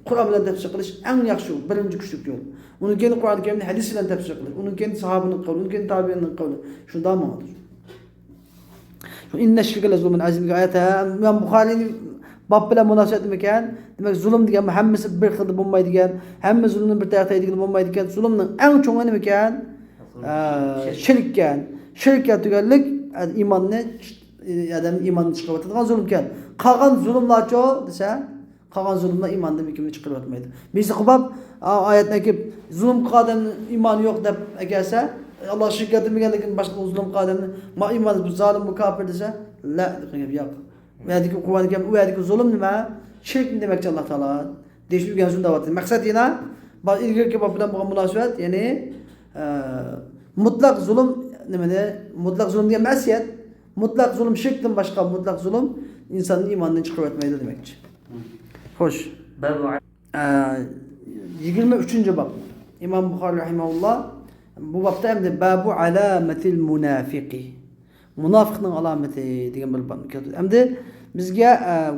Qur'on bilan tafsir qilish eng yaxshi, birinchi kuchlik yo'l. Uni keyin Qur'oni Karimni hadis bilan tafsir qilish, uni keyin sahobaning qavli, uni keyin tabiinning qavli. Shundan ma'nodir. Şu inna shirka la zulmun azim oyati İmam Buxoriyning bab bilan munosabatli ekan. Demak, zulm degan hammasi bir xil bo'lmaydigan, hamma zulmni bir tarafda deydigan bo'lmaydigan. Zulmning eng cho'ngi nima ekan? Shirk ekan. Shirkka tuganlik iymonni adam iymonni chiqarib o'tadigan zulm ekan. Qolgan zulmlarcho desa, qolgan zulmlar iymondan kimni chiqarib o'tmaydi. Biz qilib oyatdan kelib zulm qilgan iymoni yo'q deb agarsa Allah shirk etmaganligini boshqa zulm qilganni ma iymoni bu zolim bu kafir desa, la degan yo'q. Bu yerdagi Qur'onga u yerdagi zulm nima? Shirk demakchi Alloh taolo. Deyishgan so'z da'vat. Maqsad yana bu ilgari bab bilan bo'lgan munosabat, ya'ni mutlaq zulm nimada? Mutlaq zulm degan ma'siyat, mutlaq zulm shirkdan boshqa mutlaq zulm insonni iymonidan chiqarib o'tmaydi demakchi. Xo'sh. 23. bab. İmam Buxoriy rahimehullah bu babda endi babu alamatil munafiqi. Munafiqning alamati degan bir bab keldi. Endi bizga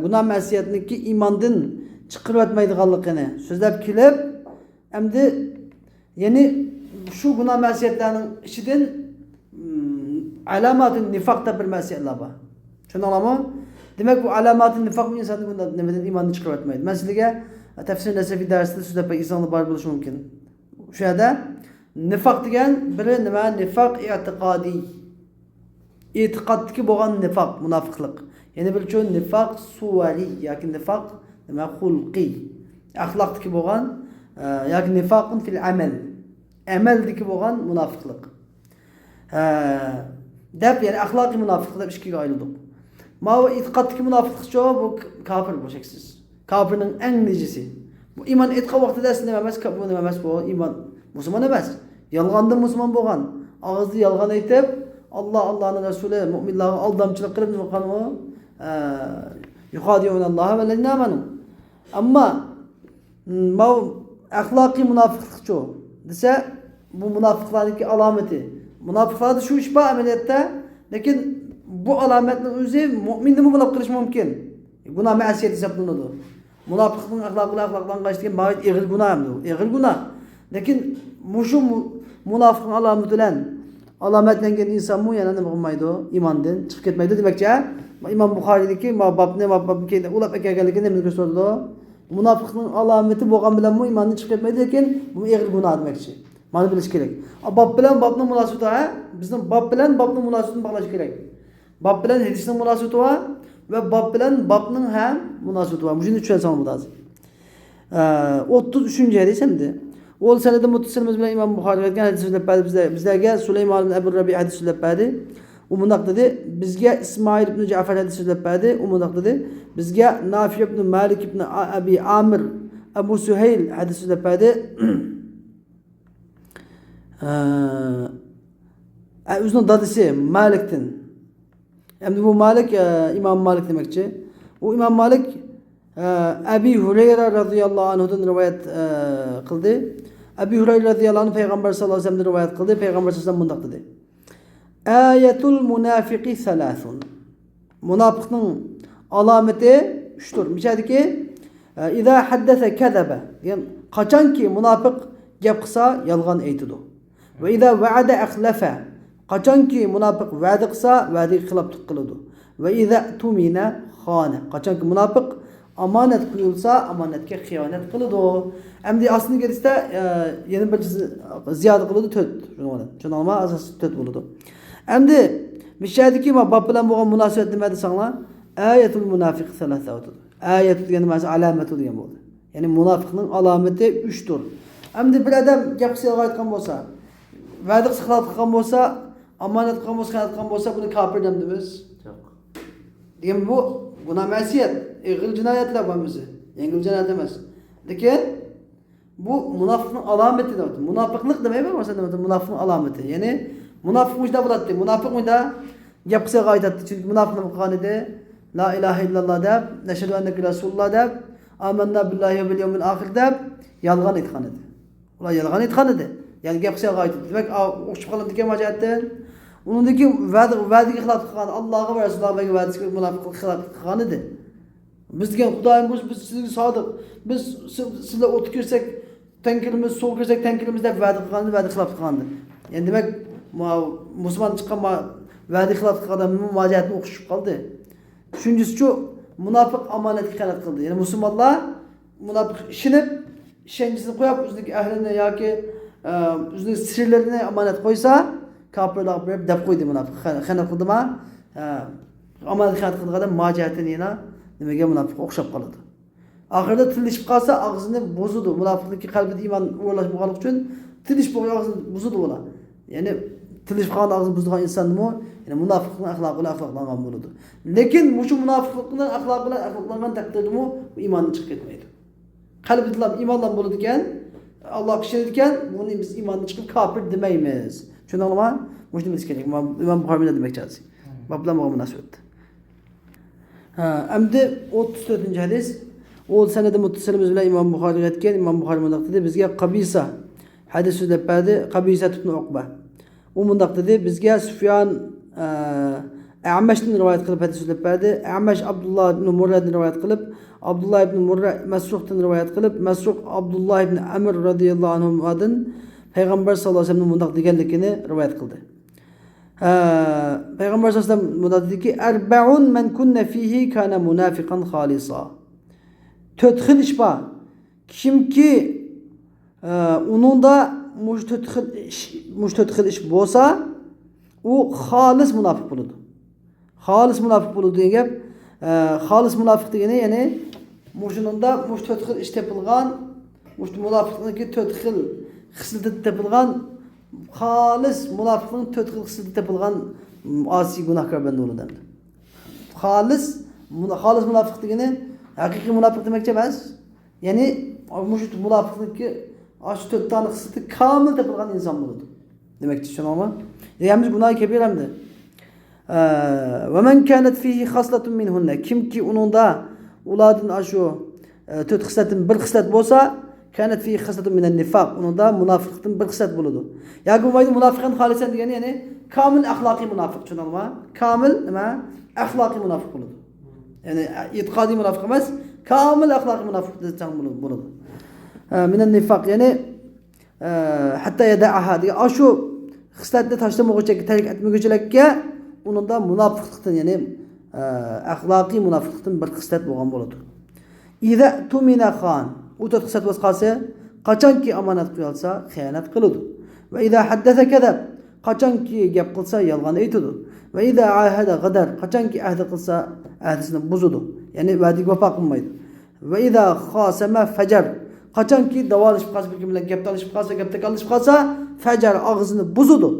gunoh ma'siyatniki iymondan chiqarib o'tmaydiganligini so'zlab kelib, endi ya'ni shu gunoh ma'siyatlarning ichidan alamatun nifoqda bir ma'siyatlar bor. Tushundingizmi? Demak bu alamatun nifoq insonni bundan nimadan iymondan chiqarib o'tmaydi. Men sizlarga tafsir nasafiy darsida so'zlab insonni bor bo'lishi mumkin. Shu yerda nifoq degan biri nima? Nifoq i'tiqodiy. E'tiqoddagi bo'lgan nifoq, munofiqlik. Yana bir uchun nifoq suvari yoki nifoq nima xulqi. Axloqdagi bo'lgan yoki nifoqun fil amal. Amaldagi bo'lgan munofiqlik. Deb ya'ni axloqiy munofiqlik deb ikkiga ayirdik. Mana e'tiqoddagi munofiqlik bu kafir bu shaksiz. Kafirning eng nejisi. Bu iymon e'tiqod vaqtida nima emas, bu nima emas, bu iymon musulmon emas. Yolg'onda musulmon bo'lgan, og'izda yolg'on aytib, Allah'ın Resulü müminleri aldamçılık kılıp nurkanı yuhadiyun Allah'a ve lezine amenu. Ama ahlaki münafıklık çoğu. Dese bu münafıklardaki alameti. Münafıklarda şu iş var ameliyatta. Lakin bu alametlerin özü müminle münafık kılış mümkün. Günah me'asiyeti hesaplanıyordu. Münafıklığın ahlakından kaçtıkken bağır eğil günah mı? Eğil günah. Lakin şu münafıkın alameti olan alametlengen insan mu yani ne olmaydı o imandan çıkıp gitmeydi demekçe İmam Buxori'deki babniki ulap ekergenlikini ne bilgi sordu o münafıklığın alameti boğan bilen mu imandan çıkıp gitmeydi lakin bu eğil günah demekçe bana biliş gerek bab bilen babның münasibeti var bizden bab bilen babның münasibetini bağlaş gerek bab bilen hadisinin münasibeti var ve bab bilen babның hem münasibeti var bu şimdi üçüncü sanımı lazım 33. hadis hem de Ol senede muttasilimiz bilen İmam Buxoriy aytgan hadis so'zlab berdi bizlarga Sulaymon ibn Abi Rabi hadis so'zlab berdi. U mundaq dedi, bizga Ismoil ibn Ja'far hadis so'zlab berdi. U mundaq dedi, bizga Nafi ibn Malik ibn Abi Amir Abu Suhayl hadis so'zlab berdi. O'zining dadasi Malikdan. Endi bu Malik İmam Malik demekçi. U İmam Malik Abi Hureyre radhiyallahu anhu'dan rivayet kıldı. Abi Hureyre radhiyallahu anh Peygamber sallallahu aleyhi ve sellem'den rivayet kıldı. Peygamber sallallahu aleyhi ve sellem dedi. Ayetul münafiki salasun. Münafıkın alameti üçtür. Mesela ki İza haddese kezebe. Yani kaçan ki münafık gap kısa yalgan eytidu. Ve İza vaade ahlafe. Kaçan ki münafık vaade kısa vaade xilaflık kılıdı. Ve İza tumine khane. Kaçan ki münafık amanet kuyulsa amanetke xiyanet kılıdı o. Hem de aslında gerisi yeni bir ziyade kılıdı töt. Şunu alma asası töt buludu. Hem de müşahedeki bab bilen boğan münasebet demedi sana. Ayetul münafik selasa otudu. Ayetul diyen mesela alametu diyen oldu. Yani münafıkın alameti üçtür. Hem de bir adam yapısıya gayetkan olsa, verdik sıkılat kılgan olsa, amanet kılgan olsa, kıyat kılgan olsa bunu kafir demdimiz. Yok. Diyen bu günah mesiyet. Eğil cinayetler var bizi. Yengil cinayet demez. Lakin bu münafıkın alameti de var. Münafıklık demeyi var mı sen demedin? Münafıkın alameti. Yani münafık müjde bulattı. Münafık müjde yapısıya gayet etti. Çünkü münafıkın kanide La ilahe illallah de, neşhedü enneke Resulullah de, amenna billahi ve bil yevmil ahir de, yalgan itkan edi. Ulan yalgan itkan edi. Yani yapısıya gayet etti. Demek okşup kalan diken macayetten. Onundaki vədiki xilaf qıqan, Allah'a ve Resulullah'a ve vədiki münafıqlık xilaf qıqan edi. Biz diyen Xudayım biz sizi sadık. Biz sizle otu girsek, tenkilimiz, soğuk girsek, tenkilimiz de vədi qıqandı, vədi xilaf qıqandı. Yani demek Müslüman çıkan vədi xilaf qıqandan mücahidini okuşup kaldı. Üçüncüsü şu, münafık amaneti xiyonat kıldı. Yani Müslümanlar münafık işinip, işencisini koyup, üzdeki ehline ya ki, üzdeki sirlerine amanet koysa, kafirler böyle dep koydu münafık. Xiyonat kıldı mı? Amanet xiyonat kıldı kadar mücahidini yine demege münafık okşap kalıdı. Ahirde tilişip kalsa ağzını bozudu. Münafıklık ki kalbide iman uğurlaşmak için tilişip ağzını bozudu ola. Yani tilişip kalan ağzını bozuduğun insan mı? Yani münafıklığın ahlakıyla ahlaklangan buludu. Lakin şu münafıklığın ahlakıyla ahlaklangan takdirde mu imanını çıkıp etmeydi. Kalbide imanla buluduken Allah kişilerken bunu biz imanını çıkıp kafir demeyimiz. Şunu anlama, müştemiz gerek. İmam Buxori'de demek lazım. Babdan bağa münasebet. Hem de 34. hadis. Ol senedi muttasilimiz bilen İmam Buxari etken, İmam Buxari mundaq dedi, bizge Qabisa hadis sözlep berdi, Qabisa ibn Uqba. O mundaq dedi, bizge Süfyan A'mash'dan rivayet qilib hadis sözlep berdi. A'mash Abdullah ibn Murra'dan rivayet qilib, Abdullah ibn Murra Masruqdan rivayet qilib, Masruq Abdullah ibn Amr radhiyallahu anhudan Peygamber sallallahu aleyhi ve sellem mundaq deganligini rivayet qildi. Peygamber sallallahu aleyhi ve sellem mundaq dedi ki, "Erba'un men kunna fihi kana munafiqan halisa." Töt xil iş var. Kimki onun da töt xil iş bolsa, o halis münafık buludu. Halis münafık buludu degan gap. Halis münafık degeni yani muşununda töt xil iş tepilgan, münafıklıkki töt xil xisleti tepilgan, halis münafıklığın töt xil xisleti tepilgan asi günahkar bende olur dendi. Halis münafık degeni haqiqiy münafık demekçe emas. Yani muşut münafıklıkki aşı töt tane xisleti kamil tepilgan insan buludu. Demekçe şunu ama. Yani günah kebir hem de. Ve men kânet fihi hasletun minhunne. Kim ki onun da uladın aşı töt xisletin bir xislet bolsa, kânet fihi hasletun minen nifak. Onun da münafıklıktan bir xislet buludu. Yani bu baydı münafıkın halisen degeni yani kamil ahlaki münafık şunu ama. Kamil ama ahlaki münafık buludu. Yani itikadi münafık emas, kamil ahlaki münafık buludu. Minen nifak yani hatta yeda'aha diye aşı xisletni tashlamaguncha terk etmagunchalikka onun da münafıklıktan yani ahlaki münafıklıktan bir xislet bo'lgan bo'ladi. İza tumina xan u to'rt xislet bo'lsa, qachonki amonat qo'yilsa xiyonat qiladi. Va iza haddasa kadab qachonki gap qilsa yolg'on aytadi. Va iza ahada g'adar qachonki ahd qilsa ahdisini buzadi. Ya'ni va'daga vafo qilmaydi. Va iza khasama fajar qachonki davolashib qolsa, bir kim bilan gap talashib qolsa, gapda qolishib qolsa, fajar og'zini buzadi.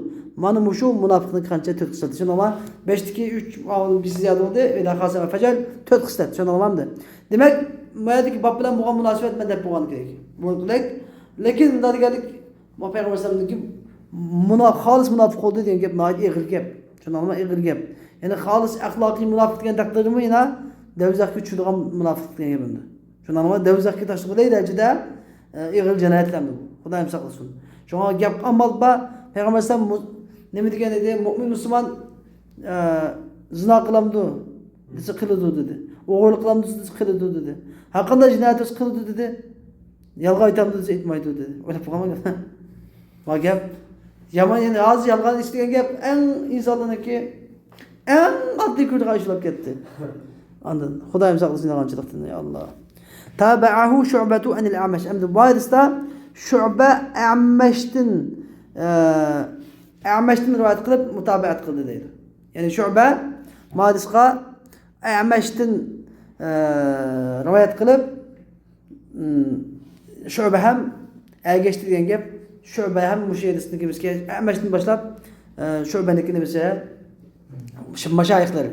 Mana mushu munofiqning qancha to'rt xislat. Shuni ama 5dagi 3 biz ziyada bo'ldi. Iza khasama fajar to'rt xislat. Shuni olamdi. Demak, mayadagi bab bilan bo'lgan munosabat menda bo'lgan kerak. Bo'ldi. Lekin unda deganlik Payg'ambar sallallohu xolis munofiq bo'ldi degan gap noyat ig'ir gap. Shuni olma ig'ir gap. Ya'ni xolis axloqiy munofiq degan taqdirmi yana davzaqqa tushadigan munofiq degan gap endi. Shuni olma davzaqqa tashlag'day darajada ig'ir jinoyatlarni bu. Xudoyim saqlasin. Shunga gap qilmol ba Payg'ambar sallallohu nima degan edi? Mu'min musulmon zina qilamdi, desa qiladi dedi. O'g'irlik qilamdi desa qiladi dedi. Haqida jinoyat qiladi dedi. Yolg'on aytamdi desa aytmaydi dedi. O'ylab qo'ymagan. Bu gap yomon, yani hozir yolg'on istagan gap eng insonlarniki eng oddiy ko'rga ishlab ketdi. Ondan Xudoyim saqlasin yolg'onchilikdan ya Alloh. Tabi'ahu Shu'batu anil A'mash. Endi bu hadisda Shu'ba A'mashdan rivoyat qilib mutabaat qildi deydi. Ya'ni Shu'ba hadisga A'mashdan rivoyat qilib Shu'ba ham ergashdi degan gap. Shu'ba ham mushayrisniki bizga A'mashdan boshlab Shu'banikini bizga mashayihlari.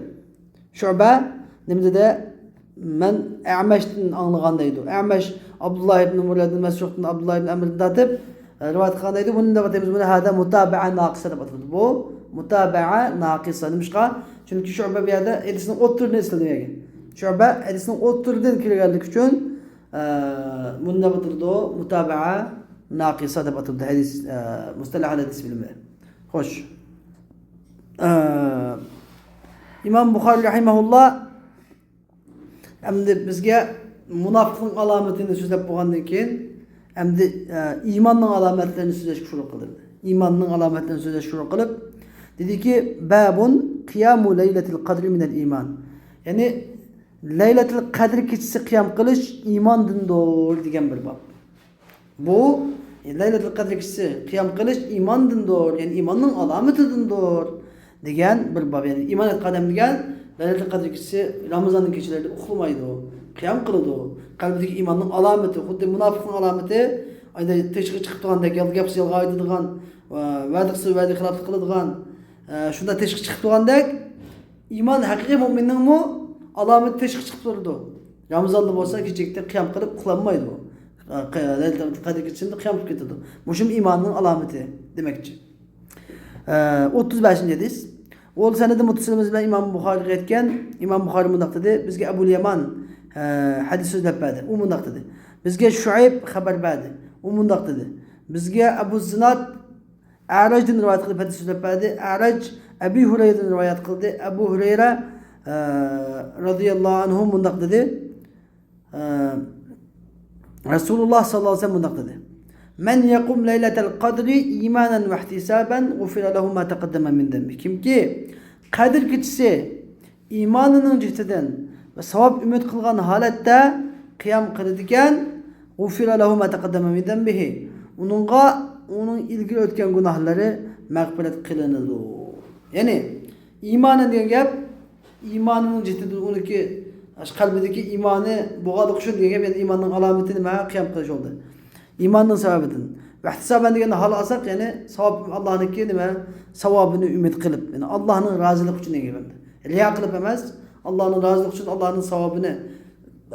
Shu'ba nima dedi? Men A'mashdan anglagan deydi. A'mash Abdullah ibn Murra'dan Masruqdan Abdullah ibn Amr'dan tatib rivoyat qilgan deydi. Buni da batamiz buni hada mutaba'a naqisa deb atadi. Bu mutaba'a naqisa nimishqa? Chunki Shu'ba bu yerda hadisning o'ttirni istagan. Shu'ba hadisning o'ttirdan kelganlik uchun bunda batirdi mutaba'a naqisa deb atadi hadis mustalah hadis bilimi. Xo'sh. İmam Buxoriy rahimahullah endi bizga munofiqning alomatini so'zlab bo'lgandan keyin endi iymonning alomatlarini so'zlashga shuru qildi. Iymonning alomatlarini so'zlashga shuru qilib dediki, babun qiyamu laylatil qadri minal iymon. Ya'ni laylatil qadr kechasi qiyam qilish iymondandir degan bir bab. Bu laylatil qadr kechasi qiyam qilish iymondandir, ya'ni iymonning alomatidandir degan bir bab. Ya'ni iymon qadam degan laylatil qadr kechasi Ramazonning kechalarida uxlamaydi, qiyam qiladi. Qalbidagi iymonning alomati, xuddi munofiqning alomati, ayda teshqi chiqib turgandek, gapsiz yolg'on aytadigan, va'dasi va'da xiloflik qiladigan, shunda teshqi chiqib turgandek, iymon haqiqiy mu'minning alomati teshqi chiqib turadi. Ramazonda bo'lsa kechakda qiyam qilib uxlanmaydi u. Laylatil qadr kechasida qiyam qilib ketadi. Bu shum iymonning alomati demakchi. 35-hadis. Ol sanadi muttasilimiz bilan İmam Buxoriy aytgan, İmam Buxoriy mundaq dedi, bizga Abu Yaman hadis so'zlab berdi. U mundaq dedi. Bizga Shuayb xabar berdi. U mundaq dedi. Bizga Abu Zinad A'rajdan rivoyat qilib hadis so'zlab berdi. A'raj Abi Hurayradan rivoyat qildi. Abu Hurayra radhiyallohu anhu mundaq dedi. Rasulullah sallallahu aleyhi ve sellem mundaq dedi. Men yakum leyletel kadri imanen ve ihtisaben gufira lehu ma taqaddama min dembi. Kimki Kadir gecesi imanının cihtinden ve savab ümit kılgan halatda qiyam qiladigan gufira lehu ma taqaddama min dembihi. Onun ilgili ötken günahları mağfiret kılınır. Yani imanın diyen gap imanının cihtinden onunki kalbideki imanı boğalık şu diye ben imanın alametini maha qiyam qilish oldu. İmanın sebebidir. Ve ihtisaben degende hal alsak yani savab Allah'ınki nima savabını ümit kılıp yani Allah'ın razılık için geldi. Riya kılıp emas Allah'ın razılık için Allah'ın savabını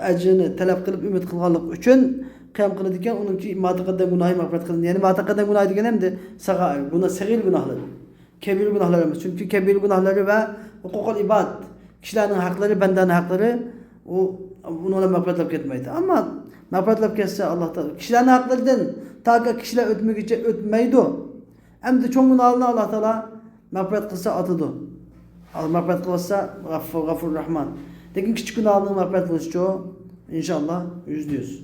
ecrini talep kılıp ümit kılganlık için qiyam qiladigan onunki mataqaddam günahı mağfiret kılın. Yani mataqaddam günahı degen hem de sagair. Buna segil günahları. Kebir günahları emas. Çünkü kebir günahları ve hukukul ibad. Kişilerin hakları, bendanın hakları bunu ona mağfiretlep ketmeydi. Ama mağfiretlep kesse Allah'ta kişilerin haklarından ta ki kişiler ötmek için ötmeydi. Hem de çoğun günahını Allah Teala mağfiret kılsa atıdı. Mağfiret kılsa Gafur Rahman. Lekin küçük günahını mağfiret kılışçı inşallah %100.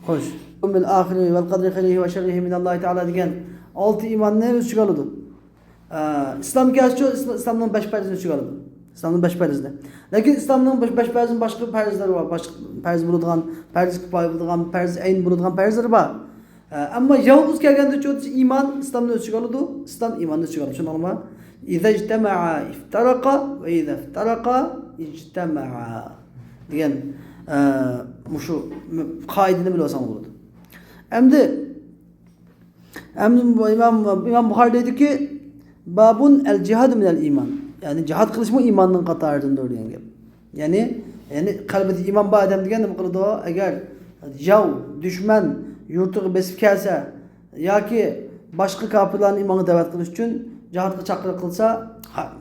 Hoş. Bil ahiri vel kadri khayrihi ve şerrihi min Allah Teala degen 6 imanını öz çıkarıldı. İslam gerçi İslam'ın 5 perzini çıkarıldı. İslam'ın 5 perzini. Lakin İslam'ın 5 perzinin başka perzleri var. Başka perz bulunduğun, perz kıpayı bulunduğun, perz eyn bulunduğun perzleri var. Ama yalnız gelgende çoğu iman İslam'ın öz çıkarıldı. İslam imanını öz çıkarıldı. Şunu anlama. İza ictema'a iftaraka ve iza iftaraka ictema'a. Diyen şu kaidini bile olsan olurdu. Hem de İmam Bukhari dedi ki babun el cihad minel iman. Yani cihad kılışma imanın katarıdır diyen gap. Yani kalbide iman ba adam diyen de kıldı o eğer yav düşman yurtuğu besip kelse ya ki başka kapıların imanı davet kılış için cihad çakır kılsa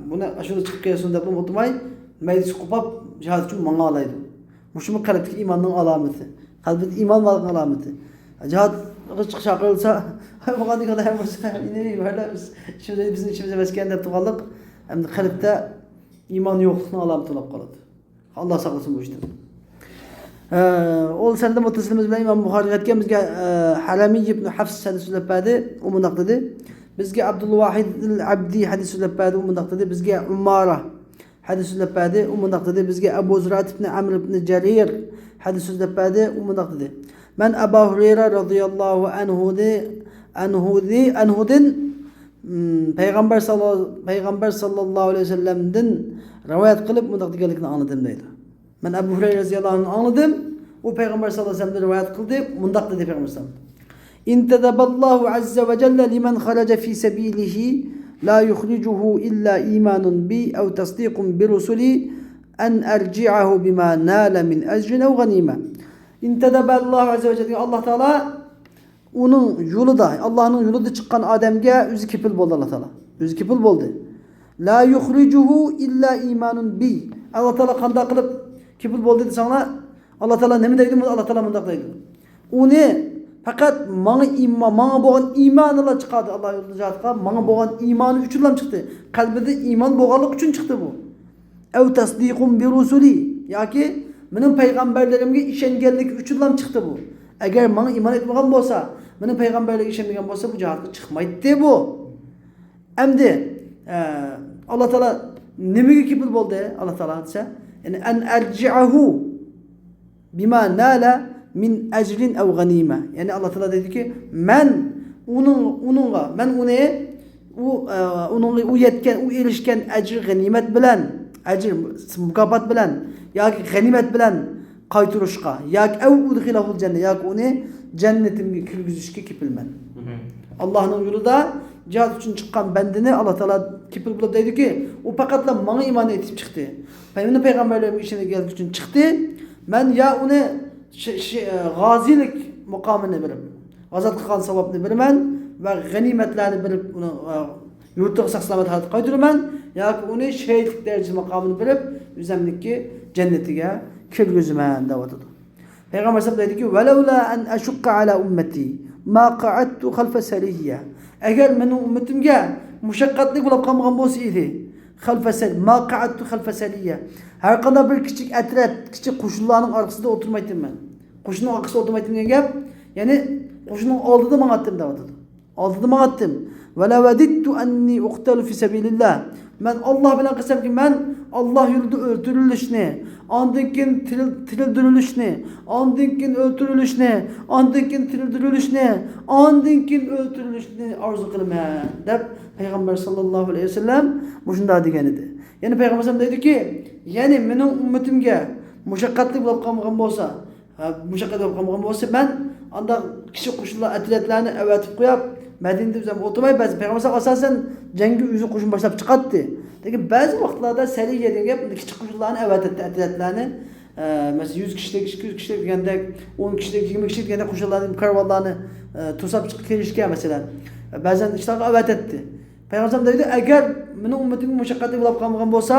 buna aşırı çıkıp gelsin de bunu oturmay meclis kupap cihad için mana alaydı. Bu şimdi kalbideki imanın alameti. Kalbide iman varlığının alameti. Cihad çakırılsa bu kadar yapmışsa yine böyle şimdi bizim içimize meskende tuvallık hem de kalpte iman yokluğuna alameti olarak kalır. Allah saklasın bu işten. Ol sende mutasılımız bilen İmam Bukhari etken bizge Halami ibn Hafs hadis söylep berdi. O mundaq dedi. Bizge Abdülvahid el-Abdi hadis söylep berdi. O mundaq dedi. Bizge Umara hadis söylep berdi. O mundaq dedi. Bizge Ebu Zürat ibn Amr ibn Cerir hadis söylep berdi. O mundaq dedi. Men Ebu Hureyre radıyallahu anhudin Peygamber sallallahu aleyhi ve sellem'den rivayet kılıp mundaq deganligini anladım deydi. Ben Ebu Hureyre radıyallahu anh'ı anladım. O Peygamber sallallahu aleyhi ve sellem rivayet kıldı. Mundaq dedi Peygamber sallallahu aleyhi ve sellem. İntedaballahu azze ve celle limen kharaca fi sebilihi la yukhrijuhu illa imanun bi ev tasdikun bi rusuli en erci'ahu bima nâle min ecrin ev ganime. İntedaballahu azze ve celle Allah Teala onun yolunda Allah'ın yolunda çıkan Adem'e üzü kipil boldu Allah Teala. Üzü kipil boldu. La yukhrijuhu illa imanun bi. Allah Teala kanda kılıp kipil bol dedi sana Allah Teala ne mi deydi Allah Teala mundaq deydi. O ne? Fakat mana boğan imanla çıkardı Allah yolunda cihatqa. Mana boğan imanı üçünlam çıktı. Kalbide iman boğanlık için çıktı bu. Ev tasdiqun bi rusuli. Ya ki benim peygamberlerimge işengenlik üçünlam çıktı bu. Eğer mana iman etmegen bolsa, benim peygamberlik işenmegen bolsa bu cihatqa çıkmaydı bu. Emdi Allah Teala nemege kipil boldu Allah Teala dese yani en erci'ahu bima nala min ecrin ev ganime. Yani Allah Teala dedi ki ben onunla o yetken o erişken ecr ganimet bilen ecr mukafat bilen ya ki ganimet bilen qaytırışqa ya ki ev udkhilahul cennet ya ki onu cennetimge kirgizishke kipilmen. Allah'ın yolunda cihad için çıkan bendini Allah Teala kipil bulup dedi ki o fakatla bana iman etip çıktı. Benim peygamberlerim işine geldiği için çıktı. Ben ya onu gazilik mukamını bilip, gazat kılan sevabını bilmen ve ganimetlerini bilip onu yurtda saqlamat hayot qaydırman yoki uni shahidlik darajasi maqomini bilib o'zimniki jannatiga kirgizman deb aytadi. Payg'ambar sallallohu alayhi vasallam aytdiki: "Valawla an ashqa ala ummati ma qa'adtu khalfa salihiyya." Agar mening ummatimga mushaqqatli bo'lib qolmagan bo'lsa edi, khalfa sal ma qa'adtu khalfa salihiyya. Har qanday bir kichik atrat, kichik qo'shinlarning orqasida o'tirmayman. Qo'shinning orqasida o'tirmayman degan gap, ya'ni qo'shinning oldida maqatdim deb aytadi. Oldida maqatdim. "Wala wadittu anni uqtalu fi sabilillah." Men Alloh bilan qasamki, men Alloh yo'lida o'ldirilishni, ondan keyin tirildirilishni, ondan keyin o'ldirilishni, ondan keyin tirildirilishni, ondan keyin o'ldirilishni orzu qilaman deb Payg'ambar sallallohu alayhi vasallam shunday degan edi. Ya'ni Payg'ambar sallallohu alayhi vasallam dediki, ya'ni mening ummatimga mushaqqatli bo'lib qolmagan bo'lsa, men anda kishi qo'shinlar atletlarni avatib qo'yib, Madinada o'zim o'tirmay, ba'zi payg'ambar asosan jangga o'zi qo'shin boshlab chiqadi. Lekin ba'zi vaqtlarda sariya degan gap kichik qo'shinlarni avatadi, atletlarni, masalan 100 kishilik, 200 kishilik deganda 10 kishilik, 20 kishilik deganda qo'shinlarni, karvonlarni to'sab chiqib kelishga masalan, ba'zan ishlarga avatadi. Payg'ambar deydi, agar mening ummatim mushaqqatli bo'lib qolmagan bo'lsa,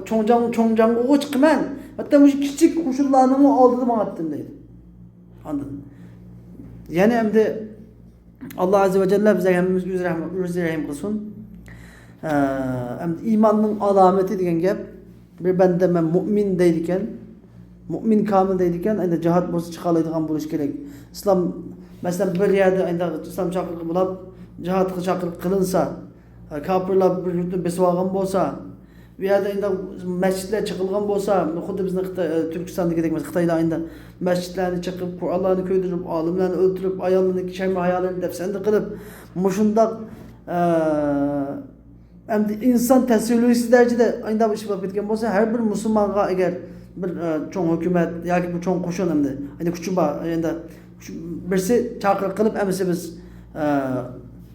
cho'ngjanga chiqman. Hatto bu kichik qo'shinlarning oldida maqatdim deydi. Anladın? Yani hem de Allah Azze ve Celle bize hemimiz yüz rahim kılsın. Hem de imanın alameti diyen gap, bir bende ben mümin deydiken, mümin kamil deydiken, aynı cihat bozu çıkalaydıgan buluş gerek. İslam mesela bir yerde aynı İslam çakırık bulup cihat çakırık kılınsa, kapırlar bir yurtun besvağın bolsa, bir yerde aynı mescitler çıkılgan bolsa, xuddi bizning Türkistan'daki Xitoyda aynı mescitlerini çıkıp, Kur'anlarını köydürüp, alimlerini öldürüp, ayarlarını, şermi hayallerini defsende kılıp, muşundak hem de insan tesirlüğüsü derecede aynı bir şey yapıp bolsa, her bir Müslüman'a eğer bir çoğun hükümet, ya ki bir çoğun koşun hem de, aynı küçük var, aynı birisi çakırık kılıp, emisi biz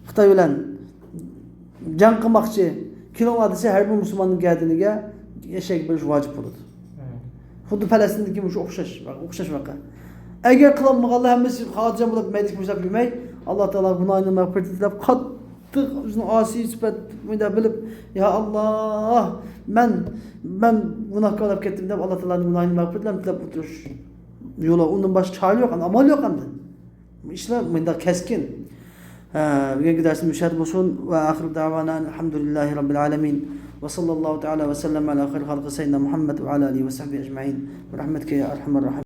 Xitoy bilen can kılmakçı, kilon adisi her bir Müslümanın geldiğine yaşayıp bir vacip olur. Xuddi Falastin'deki bu o'xshash vaqa. Agar qilinmaganlar hammasi xotirjam bo'lib maydik mushab bilmay, Alloh taolo gunohini mag'firat etlab, qattiq o'zini osiy sifat bilib, ya Alloh, men gunohkor bo'lib ketdim deb Alloh taoloning gunohini mag'firat etlab o'tirish yo'li, undan boshqa chora yo'q, amal yo'q endi. İşte bunda keskin. Bugünkü dersim müşahede olsun ve ahir davana elhamdülillahi rabbil alamin. وصلى الله تعالى وسلم على خير خلق سيدنا محمد وعلى آله وصحبه أجمعين برحمتك يا أرحم الراحمين.